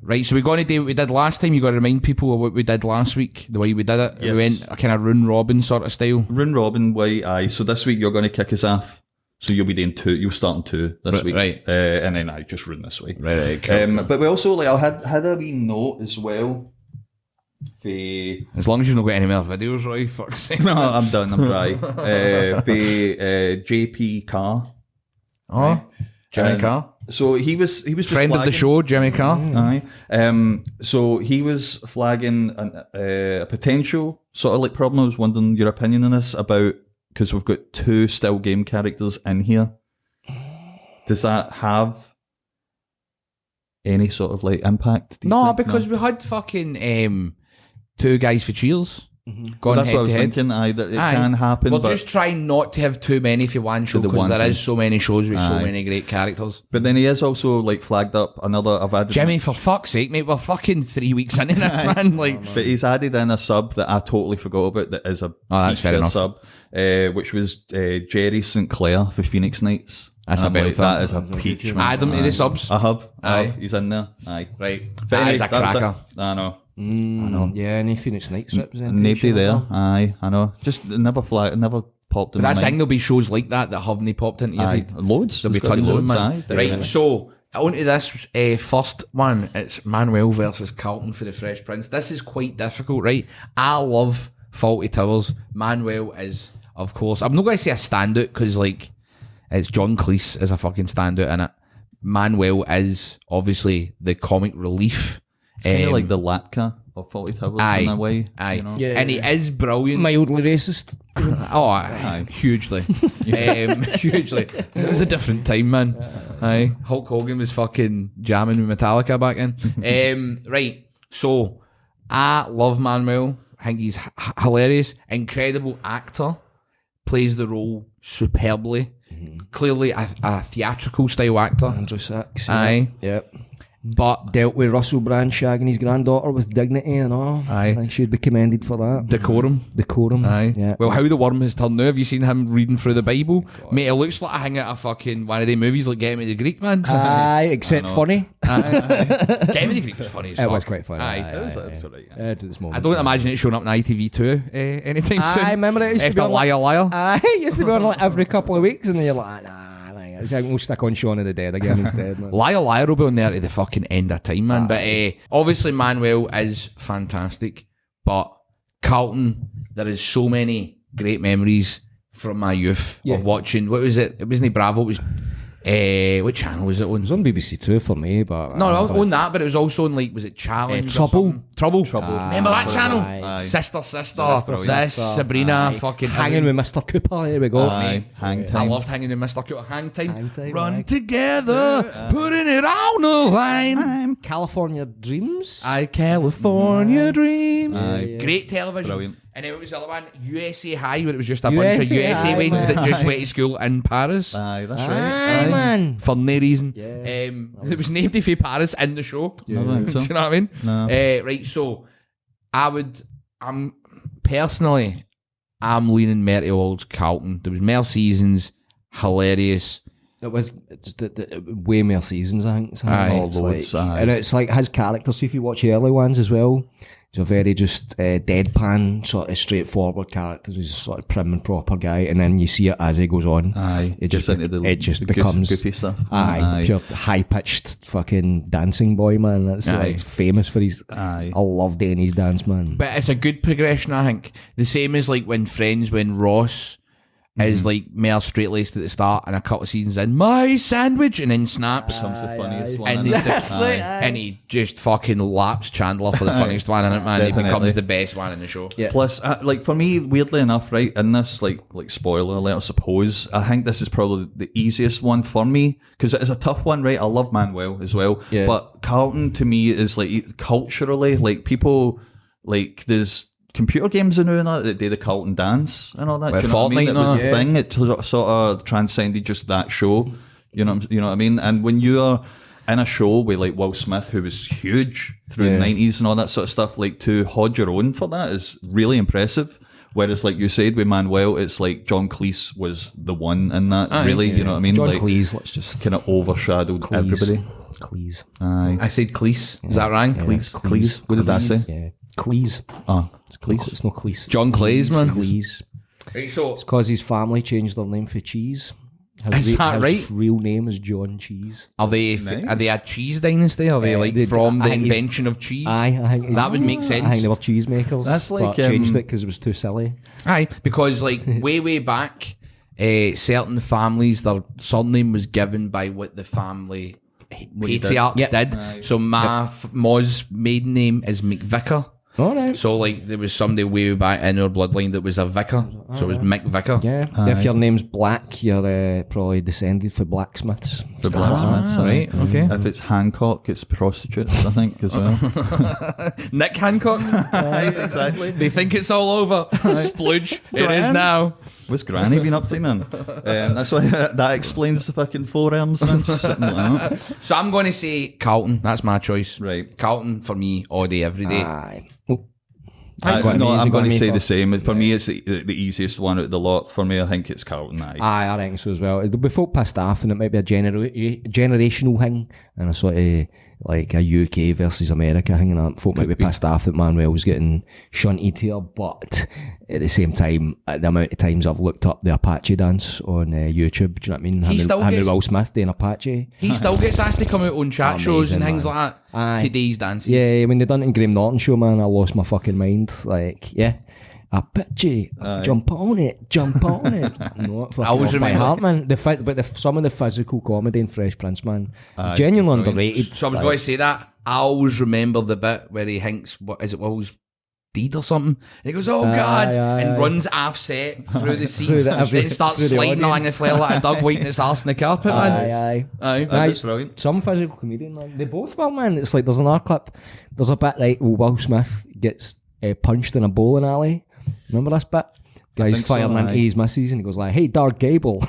Right, so we're going to do what we did last time. You got to remind people of what we did last week, the way we did it. Yes. We went a kind of Rune Robin sort of style. Rune Robin way, aye. So this week you're going to kick us off. So you'll be doing 2. You'll start on 2 this week, right. And then I just run this week, Right, cool. But we also I had a wee note as well. As long as you've not got any more videos, Roy. Fuck's sake. No, I'm done. I'm dry. JP Carr. Oh, Jimmy Carr. So he was just Friend of the flagging- show, Jimmy Carr. Aye. So he was flagging a potential sort of like problem. I was wondering your opinion on this about, because we've got 2 Still Game characters in here. Does that have any sort of like impact? Do you No, think? because we had fucking 2 guys for Cheers. Going That's head what I was to head. thinking. Aye, that it can happen. We're but just trying not to have too many for one show, the because one there thing. is so many shows with so Aye. many great characters. But then he has also like flagged up another. I've added Jimmy, for fuck's sake, mate, we're fucking 3 weeks into this, man. Like, But he's added in a sub that I totally forgot about that is a that's fair feature enough. sub, which was Jerry St. Clair for Phoenix Knights. That's And a I'm like, belter. that is a peach, man. add them to the subs. I have. Aye. He's in there. Aye. Right. But That anyway, is a that was cracker. it. I know. Yeah, any Phoenix Knights representation. Nobody or there. something? Aye, I know. Just never popped in But that's my the thing, there'll be shows like that haven't popped into your Aye, feed. loads. There'll be There's gotta tons of them, loads, man. aye, Right, definitely. so on to this first one. It's Manuel versus Carlton for the Fresh Prince. This is quite difficult, right? I love Fawlty Towers. Manuel is, of course, I'm not going to say a standout because, like, it's John Cleese as a fucking standout in it. Manuel is obviously the comic relief. Kind of like the Latka of Fawlty Towers Aye. in a way. Aye. You know? Yeah. And he is brilliant. Mildly racist. Aye. Hugely. Hugely. It was a different time, man. Aye. Hulk Hogan was fucking jamming with Metallica back then. Right. So, I love Manuel. I think he's hilarious. Incredible actor. Plays the role superbly. Clearly a theatrical style actor. 106. Aye. Yep. But Dealt with Russell Brand shagging his granddaughter with dignity and all. Aye. I should be commended for that. decorum. Decorum. Aye. Yeah. Well, how the worm has turned now. Have you seen him reading through the Bible? Mate, it looks like I hang out a fucking one of the movies like Get Me the Greek, man. Aye, except funny. Aye. Get Me the Greek was funny as fuck. It was quite funny. Aye. It was alright, yeah. At this moment. I don't imagine it showing up on ITV2 anytime soon. I remember it used to be After on like, Liar. Aye, it used to be on like every couple of weeks, and then you're like, nah. We'll stick on Shaun of the Dead again instead. Man. Liar will be on there to the fucking end of time, man. But obviously Manuel is fantastic. But Carlton, there is so many great memories from my youth of watching. What was it? It wasn't Bravo. It was what channel was it on? It was on BBC Two for me, but No, on that, but it was also on like, was it Challenge? or Trouble? something? Trouble. Remember that channel? Aye. Sister, Sister, Sabrina, Aye. fucking Hanging with Mr. Cooper. There we go. Aye. Hang I time. loved hanging in Mr. Cooper. Hang time. Hang time, Run aye. together, putting it on the line. California Dreams. California dreams. Aye. Great television. Brilliant. And then what was the other one? USA High, where it was just a bunch of USA High, wings man. that just went to school in Paris. Aye, that's right. Aye, man. For no reason. Yeah. It was named for Paris in the show. I don't think so. Do you know what I mean? No. Right, so I'm leaning more towards Carlton. There was more seasons, hilarious. It was just the way more seasons, I think. Aye. Oh, loads, aye. And it's like his character. So if you watch the early ones as well, it's a very just deadpan, sort of straightforward character. He's a sort of prim and proper guy, and then you see it as he goes on. Aye. It Gets just, into the it just goofy becomes stuff. Aye, pure high pitched fucking dancing boy, man. That's Aye. like famous for his. Aye. I love Danny's dance, man. But it's a good progression, I think. The same as like when Friends, when Ross is like more straight laced at the start, and a couple of seasons in, my sandwich, and then snaps. Becomes the funniest one. And he, isn't it? aye. And he just fucking laps Chandler for the funniest one in it, man. He Definitely. becomes the best one in the show. Yeah. Plus, like for me, weirdly enough, right in this, like spoiler alert, I suppose, I think this is probably the easiest one for me because it is a tough one, right? I love Manuel as well, Yeah. but Carlton to me is like culturally, like people, like there's computer games and all that do the Carlton dance and all that. Well, Do you know what I mean? Fortnite It was and a all thing. It sort of transcended just that show. You know what I mean? And when you're in a show with like Will Smith, who was huge through the 90s and all that sort of stuff, like to hold your own for that is really impressive. Whereas, like you said with Manuel, it's like John Cleese was the one in that. Really, you know what I mean? John like, Cleese, let's just kind of overshadowed everybody. Cleese. Aye. I said Cleese. Is that right? Cleese. What did that say? Yeah, Cleese. Oh, It's Cleese. It's not Cleese. John Cleese, man. Cleese. Right, so It's because his family changed their name for Cheese. Is that his right? real name is John Cheese. are they a cheese dynasty? Are they like they- from I the think he's- invention of cheese? Aye, I think That would make sense. I think they were cheesemakers. That's like, but changed it because it was too silly. Aye, because like way back, certain families, their surname was given by what the family patriarch Yep. did. So my Mo's maiden name is McVicker. All right. So like there was somebody way back in our bloodline that was a vicar. So it was Mick Vicar. Yeah. If your name's Black, you're probably descended for blacksmiths. For blacksmiths, Right, okay. If it's Hancock, it's prostitutes, I think, as well. Nick Hancock. Exactly. They think it's all over. Splooge. It is now. What's Granny been up to, man? That's why that explains the fucking forearms, man. Just sitting like that. So I'm going to say Carlton. That's my choice. Right. Carlton for me all day, every day. Aye. Oh. I'm going going to me say the first? same. For me, it's the easiest one out of the lot. For me, I think it's Carlton. Aye. Aye, I reckon so as well. There'll be folk pissed off, and it might be a generational thing, and a sort of like a UK versus America thing, and folk might be pissed off that Manuel was getting shunted here. But at the same time, the amount of times I've looked up the Apache dance on YouTube, do you know what I mean? Him and Will Smith doing Apache. He still gets asked to come out on chat shows and Amazing, things man. like that. Aye. Today's dances. Yeah, when they done it in Graham Norton show, man, I lost my fucking mind. Like, yeah. Apache, jump on it. No, it fucking always off by remember- heart, man. Some of the physical comedy in Fresh Prince, man, genuinely underrated. So I was going to say that. I always remember the bit where he hinks, what is it, Will's deed or something? And he goes, oh God, and runs offset through the seats, then starts sliding along the floor like a dog waiting his arse in the carpet, man. Aye. That's brilliant. Some physical comedian, man. They both will, man. It's like there's another clip. There's a bit, right, Will Smith gets punched in a bowling alley. Remember this bit? Guy's firing into his missus and he goes like, hey, Dark Gable.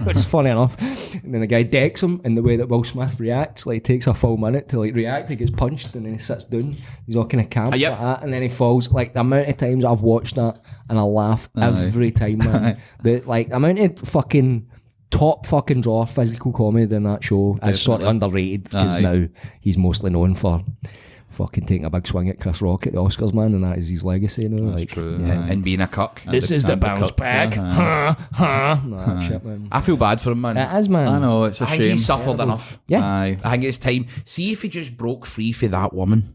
Which is funny enough. And then the guy decks him in the way that Will Smith reacts. Like, takes a full minute to like react. He gets punched and then he sits down. He's all kind of camp like that. And then he falls. Like, the amount of times I've watched that and I laugh every time, man. The amount of fucking top fucking draw physical comedy in that show is sort of underrated because now he's mostly known for fucking taking a big swing at Chris Rock at the Oscars, man, and that is his legacy now. That's like, true. And being a cuck. This is the bounce back. Nah, shit, man. I feel bad for him, man. It is, man. I know, it's a I shame. think he's suffered enough. Yeah. Aye. I think it's time. See if he just broke free for that woman.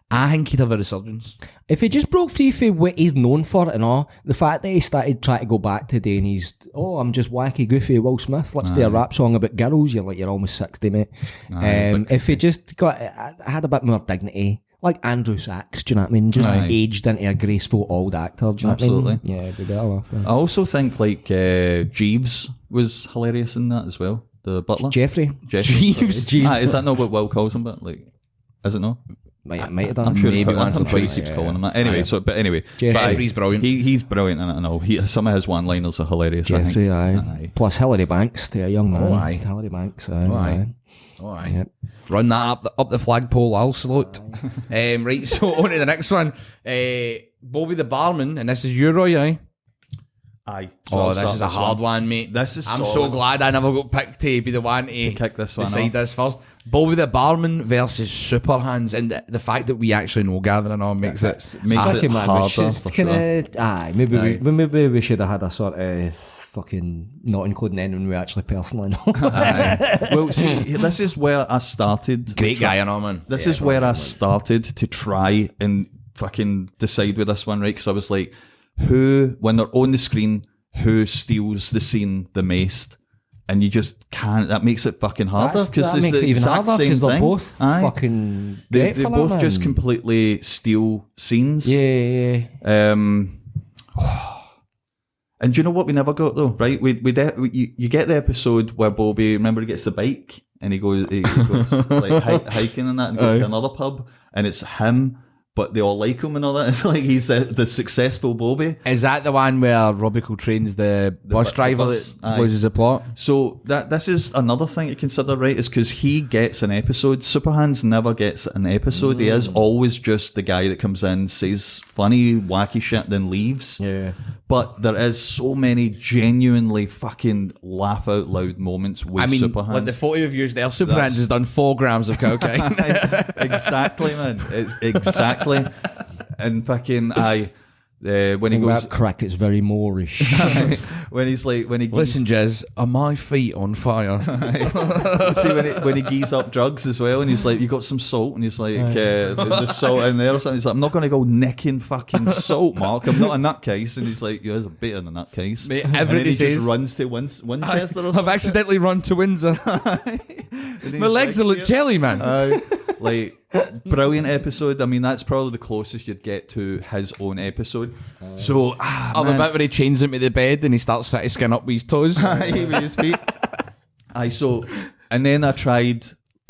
I think he'd have a resurgence. If he just broke free for what he's known for and all, the fact that he started trying to go back today and he's, I'm just wacky, goofy Will Smith, let's do a rap song about girls, you're almost 60, mate. If he just had a bit more dignity, like Andrew Sachs, do you know what I mean? Just aged into a graceful old actor, do you know what I mean? Yeah, it'd be better off. I also think like Jeeves was hilarious in that as well. The butler. Jeeves. Is that not what Will calls him? But like, is it not? Might have done. I'm sure Maybe I'm once or sure he twice. keeps calling him that. Anyway, Jeffrey's brilliant. He's brilliant in it, I know. Some of his one-liners are hilarious. Jeffrey, I think. aye. Plus Hilary Banks, to a young man. Oh, aye. Hilary Banks, aye. Yep. Run that up the flagpole, I'll salute. Right, so on to the next one. Bobby the Barman, and this is you, Roy, aye? Aye. This is a hard one, mate. I'm so glad I never got picked to be the one to kick this one decide off. this first. Bobby the Barman versus Super Hands, and the fact that we actually know Gavin and all makes it Harder, maybe we should have had a sort of fucking not including anyone we actually personally know. Well, see, this is where I started. Great guy and all, man. This is where I started to try and fucking decide with this one, right? Because I was like, when they're on the screen, who steals the scene the most? And you just can't. That makes it fucking harder because that makes it even harder because they're both fucking. They both just completely steal scenes. Yeah. And do you know what we never got though? Right? You get the episode where Bobby, remember, he gets the bike and he goes like hiking and that, and goes to another pub, and it's him. But they all like him and all that. It's like he's the successful Bobby. Is that the one where Robbie Coltrane's the bus driver that loses the plot? So this is another thing to consider, right? Is because he gets an episode. Superhands never gets an episode. He is always just the guy that comes in, says funny, wacky shit, then leaves. Yeah. But there is so many genuinely fucking laugh out loud moments with Superhands. Like the photo of yours there, Superhands has done 4 grams of cocaine. Exactly, man. Exactly. And fucking when he goes, that crack, it's very Moorish. when he listen, Jez, are my feet on fire? See when he gees up drugs as well, and he's like, you got some salt, and he's like, there's salt in there or something. He's like, I'm not going to go nicking fucking salt, Mark. I'm not a nutcase. And he's like, yeah, there's a bit in a nutcase. Mate, and then he says, just runs to Winchester. Or I've accidentally run to Windsor. My legs look jelly, man. Like, brilliant episode. I mean, that's probably the closest you'd get to his own episode. So, the bit where he chains him to the bed and he starts trying to skin up with his toes. With his feet. And then I tried,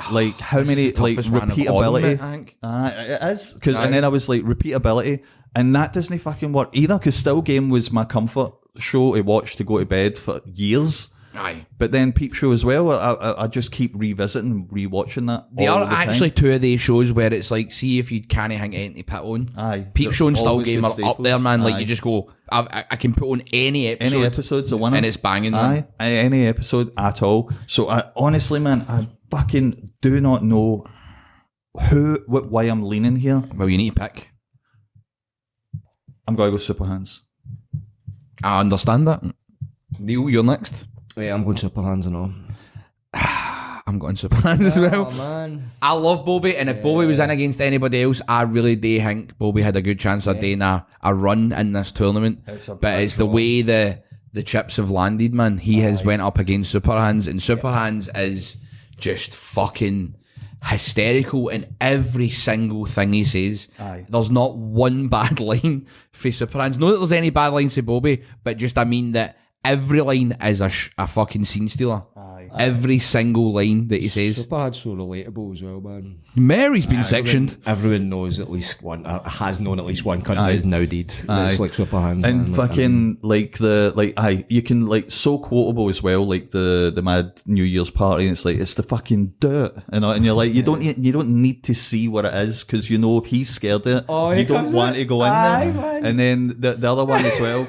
like, how many, like, repeatability. It is. And then I was like, repeatability. And that doesn't fucking work either, because Still Game was my comfort show to watch to go to bed for years. Aye. But then Peep Show as well, I just keep revisiting and rewatching that. There are actually 2 of these shows where it's like, see if you can't hang anything to put on. Aye. Peep Show and Still Game are up there, man. Like, Aye. you just go, I can put on any episode. Any episode's a winner. And it's banging, man. Aye. Any episode at all. So honestly, man, I fucking do not know why I'm leaning here. Well, you need to pick. I'm going to go Superhands. I understand that. Neil, you're next. Yeah, I'm going Superhands and all. I'm going Superhands as well. Man. I love Bobby, and if Bobby was in against anybody else, I really do think Bobby had a good chance of doing a run in this tournament. But it's the way the chips have landed, man. He has went up against Superhands, and Superhands is just fucking hysterical in every single thing he says. Aye. There's not one bad line for Superhands. Not that there's any bad lines for Bobby, but just I mean that every line is a fucking scene stealer. Every single line that he says. Superhands so relatable as well, man. Mary's been sectioned. Everyone knows at least one, has known at least one cunt that is now dead. It's like Superhands. And man. fucking you can like so quotable as well, like the mad New Year's party. And it's like it's the fucking dirt, and you're like you don't need to see what it is because you know if he's scared of it, you don't want to go in there. Man. And then the other one as well,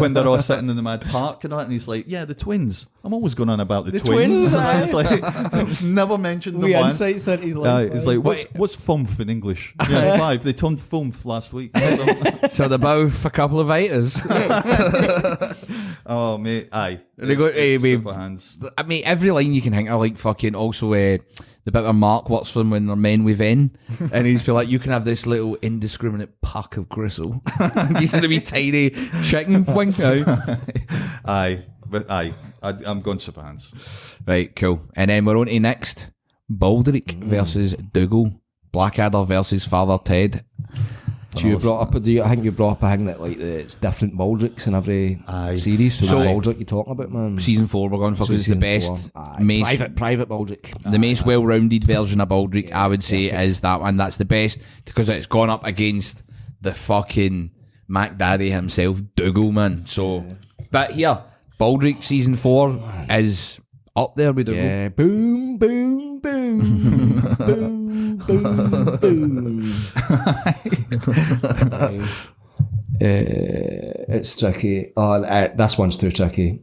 when they're all sitting in the mad park and that, and he's like, yeah, the twins. I'm always going on about the twins. Aye. It's like never mentioned the one. Insights into his life. It's like what's FUMF in English? Yeah, 5. They turned FUMF last week. So they're both a couple of haters. Oh mate, aye. They go, hey, babe. Superhands. I mean, every line you can think of, like fucking also the bit where Mark works for them when they're men with N, and he's be like, you can have this little indiscriminate puck of gristle. He's going to be tiny chicken wing. Aye, but I'm going Superhands. Right, cool. And then we're on to next. Baldric versus Dougal. Blackadder versus Father Ted. I think you brought up a thing that like it's different Baldrics in every series. So what Baldric you talking about, man? Season 4 we're going for because it's the best. Private Baldric. The most well-rounded version of Baldric, I would say, is that one. That's the best because it's gone up against the fucking Mac Daddy himself, Dougal, man. So, but here, Baldric season 4 is up there with Dougal. Yeah, boom, boom, boom, boom, boom, boom. It's tricky. This one's too tricky.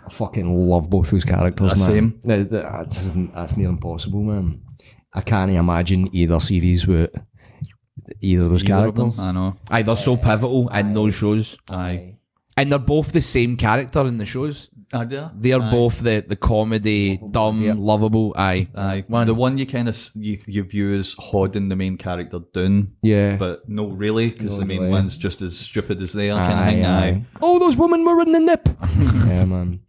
I fucking love both those characters, man. Same. That's near impossible, man. I can't imagine either series with either of those characters. I know. Aye, they're so pivotal in those shows. Aye. And they're both the same character in the shows. They're both the comedy, dumb, lovable. Aye. The one you kind of you view as Hogan, the main character, doing. Yeah. But no, really, because No, the main really. one's just as stupid as they are. Kind of thing. Aye. Oh, those women were in the nip. Yeah, man.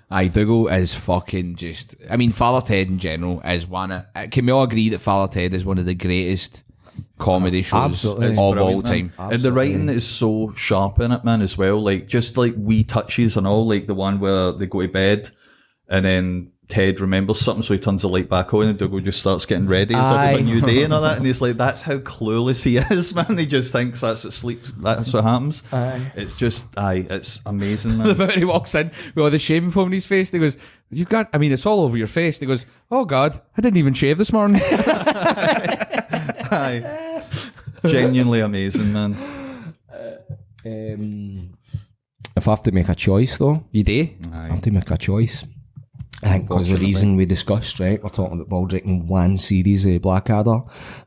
Aye, Dougal is fucking just. I mean, Father Ted in general is one of. Can we all agree that Father Ted is one of the greatest comedy shows Absolutely. of It's all brilliant, time? man. And the writing is so sharp in it, man, as well. Like, just like wee touches and all, like the one where they go to bed and then Ted remembers something, so he turns the light back on and Dougal just starts getting ready as if it's a new day and all that. And he's like, that's how clueless he is, man. He just thinks that's what happens. It's just, it's amazing, The man. bit when he walks in with all the shaving foam in his face, he goes, "You've got, I mean, it's all over your face." He goes, "Oh God, I didn't even shave this morning." Aye. Genuinely amazing, man. If I have to make a choice, though, You do? I have to make a choice. I think because the reason we discussed, right, we're talking about Baldric in one series of Blackadder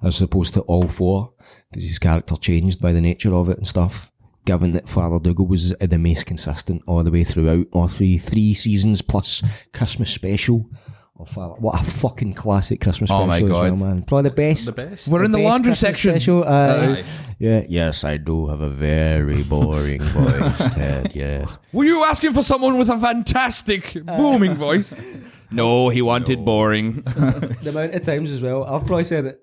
as opposed to all 4, because his character changed by the nature of it and stuff. Given that Father Dougal was the most consistent all the way throughout, all three seasons plus Christmas special. What a fucking classic Christmas special my as well, God. man. Probably the best. We're in the best laundry Christmas section. Special. Yeah. Yes, I do have a very boring voice, Ted. Yes. Were you asking for someone with a fantastic booming voice? No, he wanted boring. The amount of times as well, I've probably said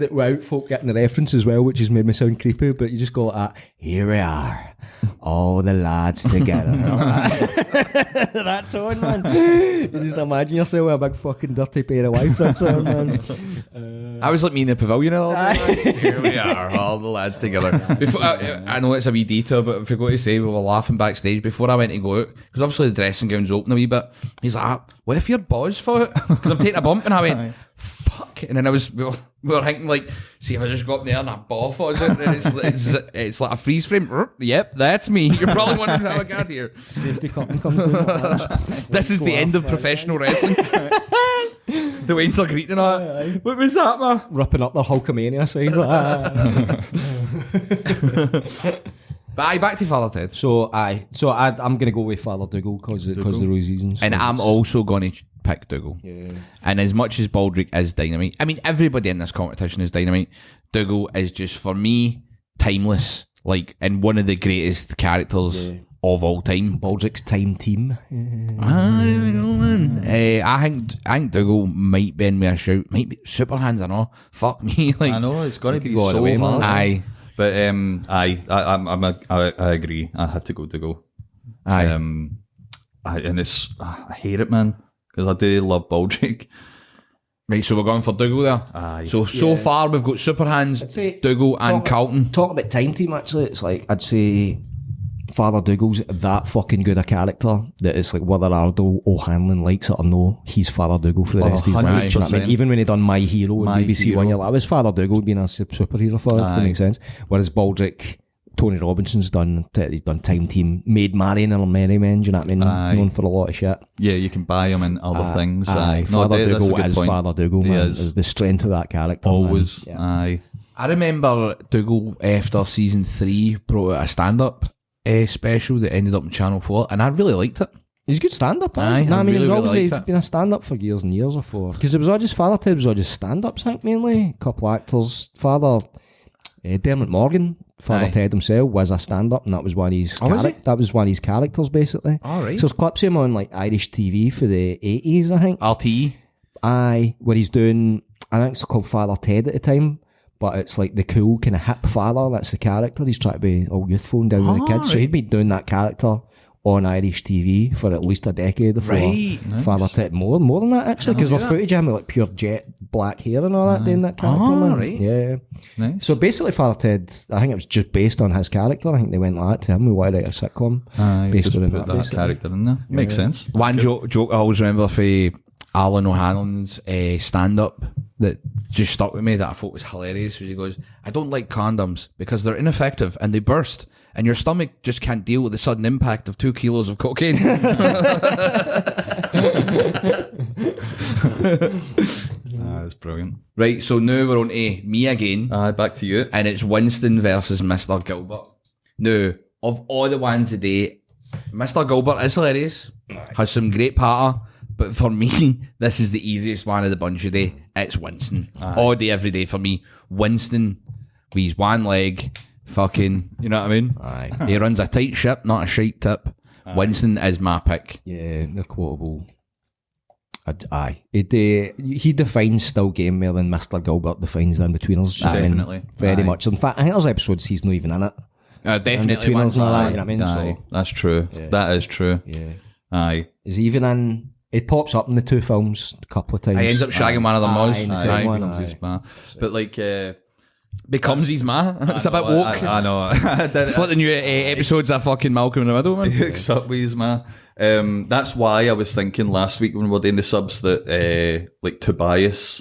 it without folk getting the reference as well, which has made me sound creepy, but you just go like that, here we are, all the lads together. That tone, man. You just imagine yourself with a big fucking dirty pair of wife, that's on, man. I was like me in the pavilion a little bit. Here we are, all the lads together. Before, I know it's a wee detour, but if I go to say we were laughing backstage before I went to go out, because obviously the dressing gown's open a wee bit. He's like, "What if your boss for it?" Because I'm taking a bump, and I went, "Fuck!" And then we were thinking like, see if I just go up there and I boff for it, and it's like a freeze frame. Yep, that's me. You're probably wondering how I got here. Safety curtain comes down. This is the end of professional wrestling. The Wayne's are greeting her. What was that, man? Ripping up the Hulkamania sign. But aye, back to Father Ted. So I'm going to go with Father Dougal because of the reasons. And I'm also going to pick Dougal. Yeah. And as much as Baldric is dynamite, I mean, everybody in this competition is dynamite. Dougal is just, for me, timeless. Like, and one of the greatest characters of all time. Baldrick's time team. I think Dougal might bend me a shout. Might be super hands. I know. Fuck me. Like I know it's got to be go so away, man. hard. aye. But I agree. I have to go Dougal. Aye. I hate it, man, because I do love Baldrick. Right, so we're going for Dougal there. Aye. So far we've got Super Hands, say- Dougal, and Carlton. Talk about time team, actually. It's like, I'd say Father Dougal's that fucking good a character that it's like whether Aldo O'Hanlon likes it or no, he's Father Dougal for the rest of his life. Do you know what I mean? 100%. Even when he done My Hero on BBC One, you're like, I was Father Dougal being a superhero for us, to make sense. Whereas Baldrick, Tony Robinson's he's done time team, Maid Marian and Merry Men, do you know what I mean? Known for a lot of shit. Yeah, you can buy him in other things. Aye, No, Father that's a Dougal good is point. Father Dougal, He man. is. Is the strength of that character. Always. Man. Yeah. Aye. I remember Dougal after season 3 brought out a stand-up special that ended up on Channel 4, and I really liked it. He's a good stand-up, Aye, no, I I mean, really, he's really always liked it. been a stand-up for years and years before. Because it was all just Father Ted was all just stand-ups, I think, mainly. A couple of actors. Father Dermot Morgan, Father Aye. Ted himself, was a stand-up, and that was one of his was he? that was one of his characters, basically. All right. So there's clips of him on like Irish TV for the 80s, I think. RTE. Aye, where he's doing, I think it's called Father Ted at the time, but it's like the cool kind of hip father, that's the character. He's trying to be all youthful and down with the kids. So right. he'd been doing that character on Irish TV for at least a decade before Right. Father Ted. More than that, actually, because there's footage of him with like pure jet black hair and all that doing that character, man. right. Yeah. Nice. So basically Father Ted, I think it was just based on his character. I think they went like that to him. We wanted to write a sitcom based just on put that. that basically. character in there. Makes sense. One joke I always remember for Alan O'Hanlon's stand-up that just stuck with me that I thought was hilarious was he goes, I don't like condoms because they're ineffective and they burst and your stomach just can't deal with the sudden impact of 2 kilos of cocaine. That's brilliant. Right, so now we're on to me again, Back to you. and it's Winston versus Mr. Gilbert. Now, of all the ones today, Mr. Gilbert is hilarious, has some great patter, but for me, this is the easiest one of the bunch today. It's Winston. All day, every day for me. Winston, with his one leg, fucking, you know what I mean? Aye. He runs a tight ship, not a shite tip. Winston is my pick. Yeah, they're quotable. Aye. He defines still game more than Mr. Gilbert defines the in-betweeners. I mean, Definitely. very Aye. much. In fact, I think there's episodes he's not even in it. Definitely In-betweeners Winston. and all that, you know what I mean? Aye, So, that's true. That is true. yeah. Aye. Is he even in... It pops up in the two films a couple of times. He ends up shagging one of their moms. in the Aye, second one, becomes his ma. But like, Becomes his ma. It's a bit woke. I know. It's like the new episodes of fucking Malcolm in the Middle, man. Hooks up with his ma. That's why I was thinking last week when we were doing the subs that like Tobias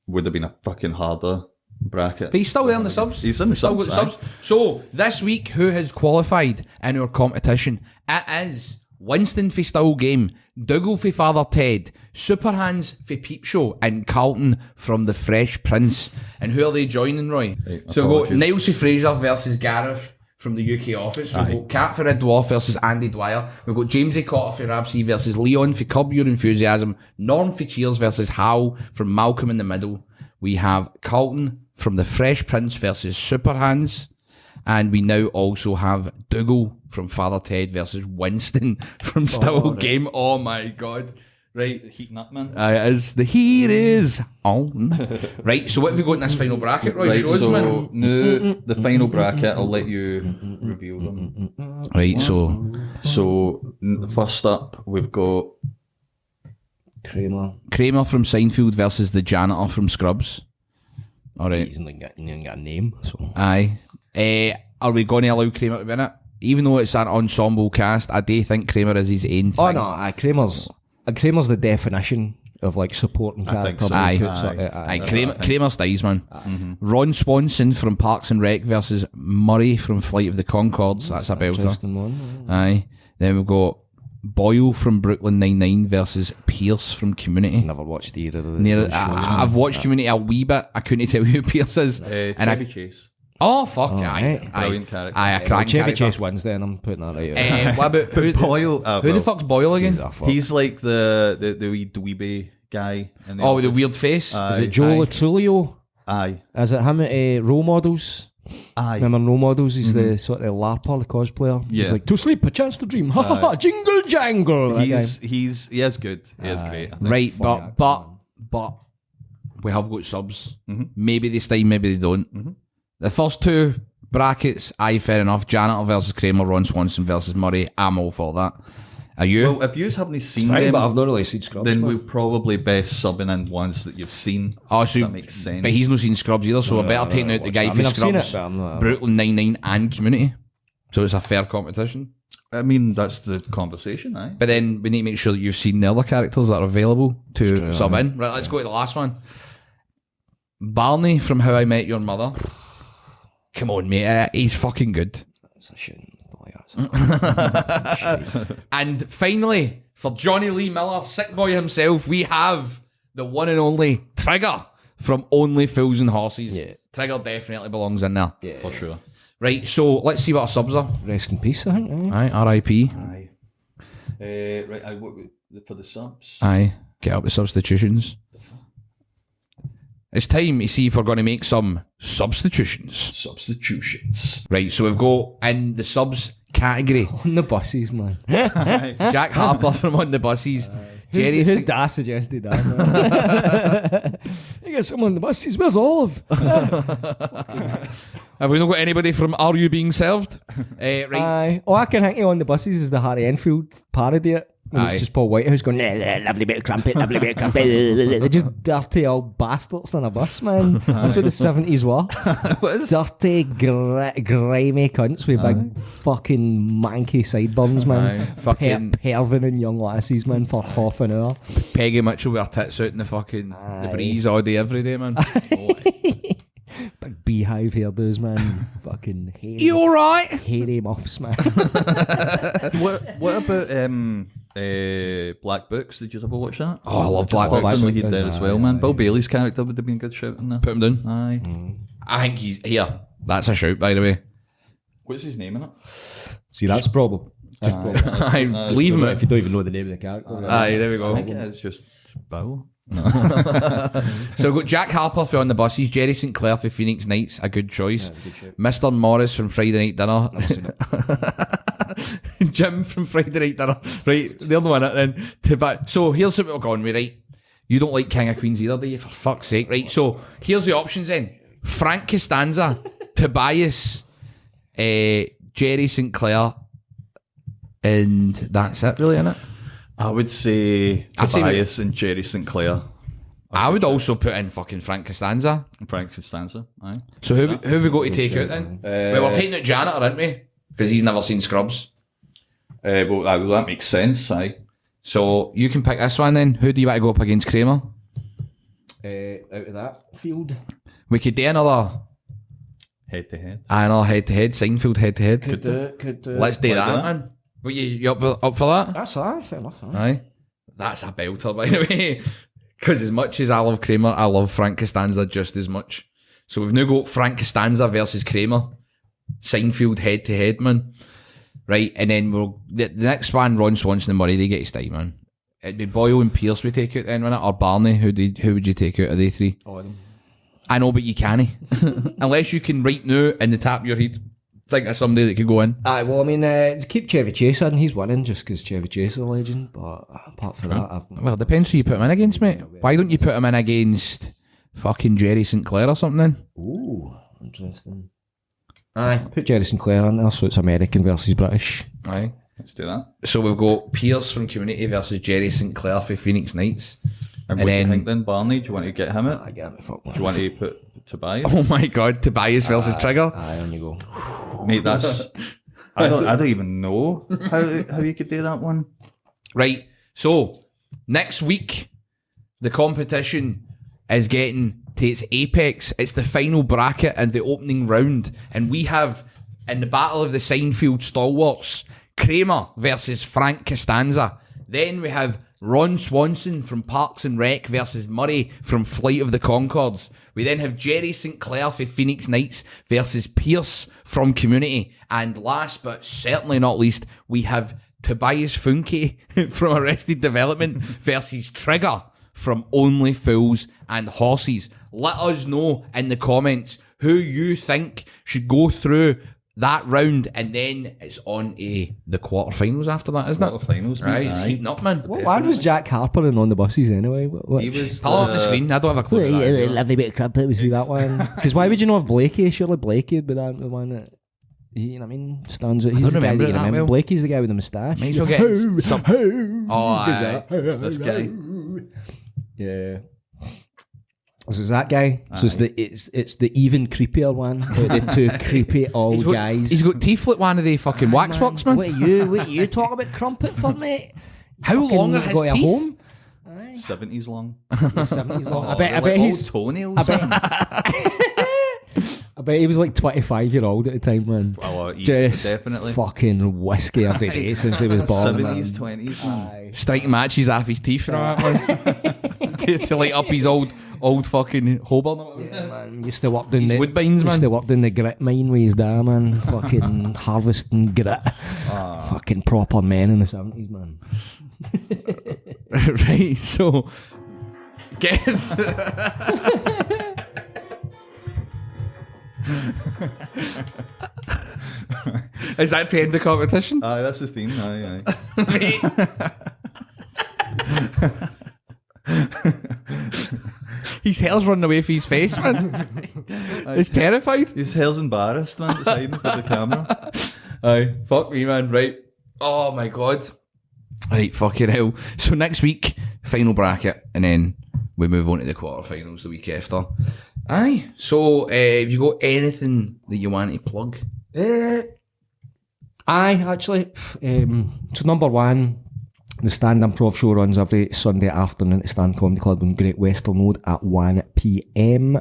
would have been a fucking harder bracket. But he's still there in the subs. He's in the Still subs, got the subs. So, this week, who has qualified in our competition? It is Winston for Still Game, Dougal for Father Ted, Superhands for Peep Show, and Carlton from The Fresh Prince. And who are they joining, Roy? So we've got apologies. Niles for Fraser versus Gareth from the UK office. We've got Cat for Red Dwarf versus Andy Dwyer. We've got Jamesy Cotter for Rabsy versus Leon for Curb Your Enthusiasm. Norm for Cheers versus Hal from Malcolm in the Middle. We have Carlton from The Fresh Prince versus Superhands. And we now also have Dougal from Father Ted versus Winston from Still Game. Oh my God. Right. Heating up, man. It is. The heat is on. Right, so what have we got in this final bracket, Roy? Right, Show us, so man. now the final bracket, I'll let you reveal them. Right, so So first up, we've got Kramer. Kramer from Seinfeld versus the janitor from Scrubs. All right. He's not got a name, so... Aye. Are we going to allow Kramer to win it? Even though it's an ensemble cast, I do think Kramer is his own thing. Oh, no, Kramer's the definition of, like, supporting character. so. Aye. Aye. Kramer stays, man. Ron Swanson from Parks and Rec versus Murray from Flight of the Conchords. That's a belter. Interesting one. Aye. Then we've got Boyle from Brooklyn Nine-Nine versus Pierce from Community. Never watched either of the I've watched Community a wee bit. I couldn't tell you who Pierce is. Chevy Chase. Oh, fuck. Aye. right. Aye. Brilliant character. Aye, a crank Chevy character. Chase wins then, I'm putting that right. What about who, Boyle. who the fuck's Boyle again? He's like the wee dweeby guy. In the Oh, with the office. weird face. Is it Joe Latrulio? Aye. Is it him at Role Models? Aye. Remember Role Models? He's the sort of LARPer, the cosplayer. Yeah. He's like, to sleep, a chance to dream. Ha ha ha, jingle jangle. That guy. He is good. He is great. I think. Right, funny but we have got subs. Maybe they stay, maybe they don't. The first two brackets, aye, fair enough. Janitor versus Kramer, Ron Swanson versus Murray. I'm all for that. Are you? Well, if you haven't seen Fine, them, but I've not really seen Scrubs. then we'll probably best subbing in ones that you've seen. Oh, so that makes sense. But he's not seen Scrubs either, so we're better taking out the guy I for mean, I've seen Scrubs, it, but I'm not. Brooklyn Nine-Nine and Community. So it's a fair competition. I mean, that's the conversation, aye. But then we need to make sure that you've seen the other characters that are available to sub in. Right, let's go to the last one. Barney from How I Met Your Mother. Come on, mate. He's fucking good. That's a shit. And finally, for Johnny Lee Miller, Sick Boy himself, we have the one and only Trigger from Only Fools and Horses. Yeah. Trigger definitely belongs in there. Yeah. For sure. Right, so let's see what our subs are. Rest in peace, I think. Aye, R.I.P. Aye. Right, for the subs. Aye, get up the substitutions. It's time to see if we're going to make some substitutions. Substitutions. Right, so we've got in the subs category, On the buses, man. Jack Harper from On the Buses, Jerry His dad suggested that. Man. You get someone on the buses. Where's Olive? Have we not got anybody from Are You Being Served? Right. Aye. Oh, I can think of On the Buses is the Harry Enfield parody. And Aye. it's just Paul Whitehouse going, lovely bit of crumpet, lovely bit of crumpet. They're just dirty old bastards on a bus, man. That's what the 70s were. Dirty, grimy cunts with big fucking manky sideburns, man. Aye, fucking- Perving young lassies, man, for half an hour. Peggy Mitchell with her tits out in the fucking breeze all day, every day, man. Big beehive hairdos, man. Fucking hairy. You alright? Hairy muffs, man. What about Black Books? Did you ever watch that? Oh, I love Black Black Books. Books. He there as well, man. Bill Bailey's character would have been a good shout in there. Put him down. Aye. I think he's here. That's a shout, by the way. What's his name in it? See, that's a problem. I believe him. If you don't even know the name of the character. Aye, there we I go. think it is just Bill. So we've got Jack Harper for On the Buses, Jerry St. Clair for Phoenix Nights, a good choice. Mr. Morris from Friday Night Dinner. Jim from Friday Night Dinner. Right, the other one then. So here's what we're going with, right? You don't like King of Queens either, do you? For fuck's sake. Right, so here's the options then. Frank Costanza, Tobias, Jerry St. Clair, and that's it really, innit? I would say I'd say Tobias and Jerry St. Clair. I would also put in fucking Frank Costanza. Frank Costanza, aye. So who have we got to take out then? Well, we're taking out Janitor, aren't we? Because he's never seen Scrubs. Well, that makes sense, aye. So you can pick this one then. Who do you want to go up against, Kramer? Out of that field. We could do another Head-to-head. head-to-head, Seinfeld head-to-head. Could do. Let's do Like that, that? man. Were you up for that? That's all fair enough. Huh? Aye. That's a belter, by the way. Because as much as I love Kramer, I love Frank Costanza just as much. So we've now got Frank Costanza versus Kramer. Seinfeld head-to-head, man. Right, and then the next one, Ron Swanson and Murray, they get to stay, man. It'd be Boyle and Pierce we take out then, wouldn't it? Or Barney, who would you take out of the three? All of them. I know, but you can't. Unless you can right now, in the top of your head, think of somebody that could go in. Aye, well, I mean, keep Chevy Chase in. He's winning just because Chevy Chase is a legend. But apart from that, Well, it depends who you put him in against, mate. Why don't you put him in against fucking Jerry St. Clair or something then? Ooh, interesting. Aye, put Jerry St. Clair in there so it's American versus British. Aye. Let's do that. So we've got Pierce from Community versus Jerry St. Clair for Phoenix Nights. And what do you think then, Barney? Do you want to get him it? I get me fuck Do you want to put Tobias? Oh my god, Tobias versus Trigger. Aye, on you go. Mate, that's... I don't even know how you could do that one. Right, so next week, the competition is getting to its apex. It's the final bracket and the opening round. And we have, in the Battle of the Seinfeld Stalwarts, Kramer versus Frank Costanza. Then we have Ron Swanson from Parks and Rec versus Murray from Flight of the Conchords. We then have Jerry St. Clair for Phoenix Nights versus Pierce from Community. And last but certainly not least, we have Tobias Funke from Arrested Development versus Trigger from Only Fools and Horses. Let us know in the comments who you think should go through that round, and then it's on to the quarterfinals after that, isn't it? Quarterfinals, Right, mate, it's aye. heating up, man. What one was Jack Harper in On the Buses anyway? What? He was Pull up the screen. I don't have a clue. What that is. Lovely bit of crumpet. Was he that one? Because why would you know of Blakey? Surely Blakey would be the one that. You know what I mean? Stands out. He's don't the guy remember that it you that remember. well. Blakey's the guy with the moustache. Might as well get some. Oh, aye. this guy. Yeah. So it's that guy. So it's the even creepier one. The two creepy old guys. He's got teeth like one of the fucking Waxworks, man. What are you talking about crumpet for, mate? How long are his got a teeth? home? 70s long. 70s long. Oh, I they're bet like he's. old toenails. I bet he was like 25-year-old at the time, man. Oh, Just definitely. Fucking whiskey every day since he was born. 70s, 20s, man. Striking matches off his teeth and all that, man. to light up his old fucking Hogan. Yeah, man. Used to work down He's the Woodbines, man. Used to work down the grit mine with his dad, man. Fucking harvesting grit. Fucking proper men in the 70s, man. Right, so get is that to end the competition? Aye, that's the theme. Aye. His hair's running away from his face, man. He's terrified. His hair's embarrassed, man. It's hiding for the camera. Aye, fuck me, man. Right. Oh my god. Right, fucking hell. So next week, final bracket, and then we move on to the quarterfinals the week after. Aye. So have you got anything that you want to plug? Aye, actually. So number one, the Stand Improv show runs every Sunday afternoon at Stand Comedy Club on Great Western Road at 1 p.m.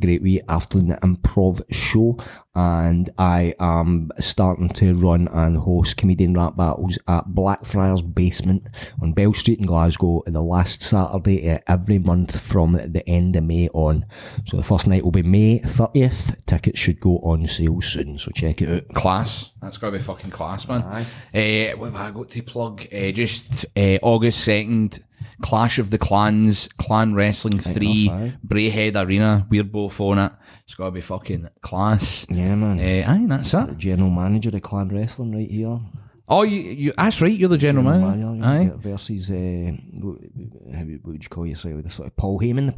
Great wee afternoon improv show. And I am starting to run and host comedian rap battles at Blackfriars Basement on Bell Street in Glasgow the last Saturday every month from the end of May on. So the first night will be May 30th. Tickets should go on sale soon, so check it out. Class. That's got to be fucking class, man. What have I got to plug? Just August 2nd, Clash of the Clans, Clan Wrestling 3, Brayhead Arena. We're both on it. It's got to be fucking class. Yeah, man. Aye, that's it. General manager of Clan Wrestling right here. Oh, you that's right, you're the general manager. Aye. Versus, what would you call yourself? The sort of Paul Heyman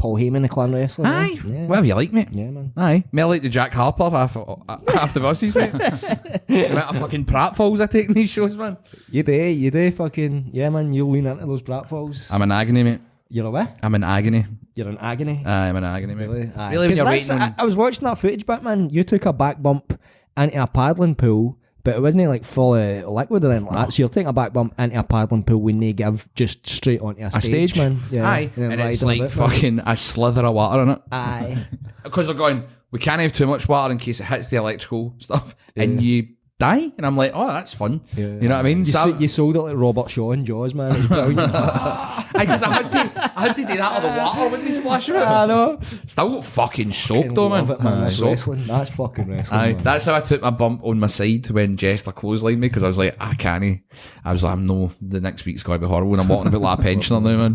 of Clan Wrestling. Aye. Yeah. Whatever you like, mate. Yeah, man. Aye. Me like the Jack Harper half the buses, mate. The amount of fucking pratfalls I take in these shows, man. You do, fucking, yeah, man, you lean into those pratfalls. I'm in agony, mate. You're a what? I'm in agony. You're in agony? Aye, I'm in agony, mate. Really? Aye. Really, when 'Cause you're that's- waiting on... I was watching that footage back, man. You took a back bump into a paddling pool, but it wasn't like full of liquid or anything like that. So you're taking a back bump into a paddling pool when they give just straight onto a stage, man. Yeah. Aye. then And it's riding a like bit, man. fucking a slither of water in it. Aye. Because they're going, we can't have too much water in case it hits the electrical stuff. And you die. And I'm like, oh, that's fun. Yeah. You know what I mean? You sold it like Robert Shaw in Jaws, man. It was brilliant. Because I had to do that or the water wouldn't splash around. I know. Still got fucking soaked though, man. Love it, man. That's Soaked. wrestling. That's fucking wrestling. Aye, man. that's how I took my bump on my side when Jester clotheslined me, because I was like, I can't. I was like, I'm no, the next week's going to be horrible. And I'm walking about like a pensioner now, man.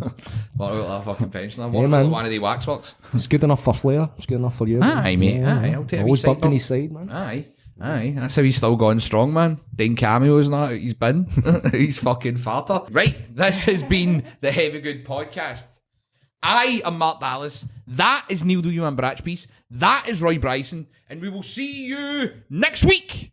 Walking about like a fucking pensioner. I'm walking man. about one of the Waxworks. It's good enough for Flair. It's good enough for you. Aye, mate. Yeah. Aye, I'll take a wee Always side bumping bump. his side, man. Aye, that's how he's still going strong, man. Doing cameos and that, he's been. He's fucking fatter. Right, this has been the Heavy Good Podcast. I am Mark Dallas. That is Neil William and Bratchpeice. That is Roy Bryson. And we will see you next week.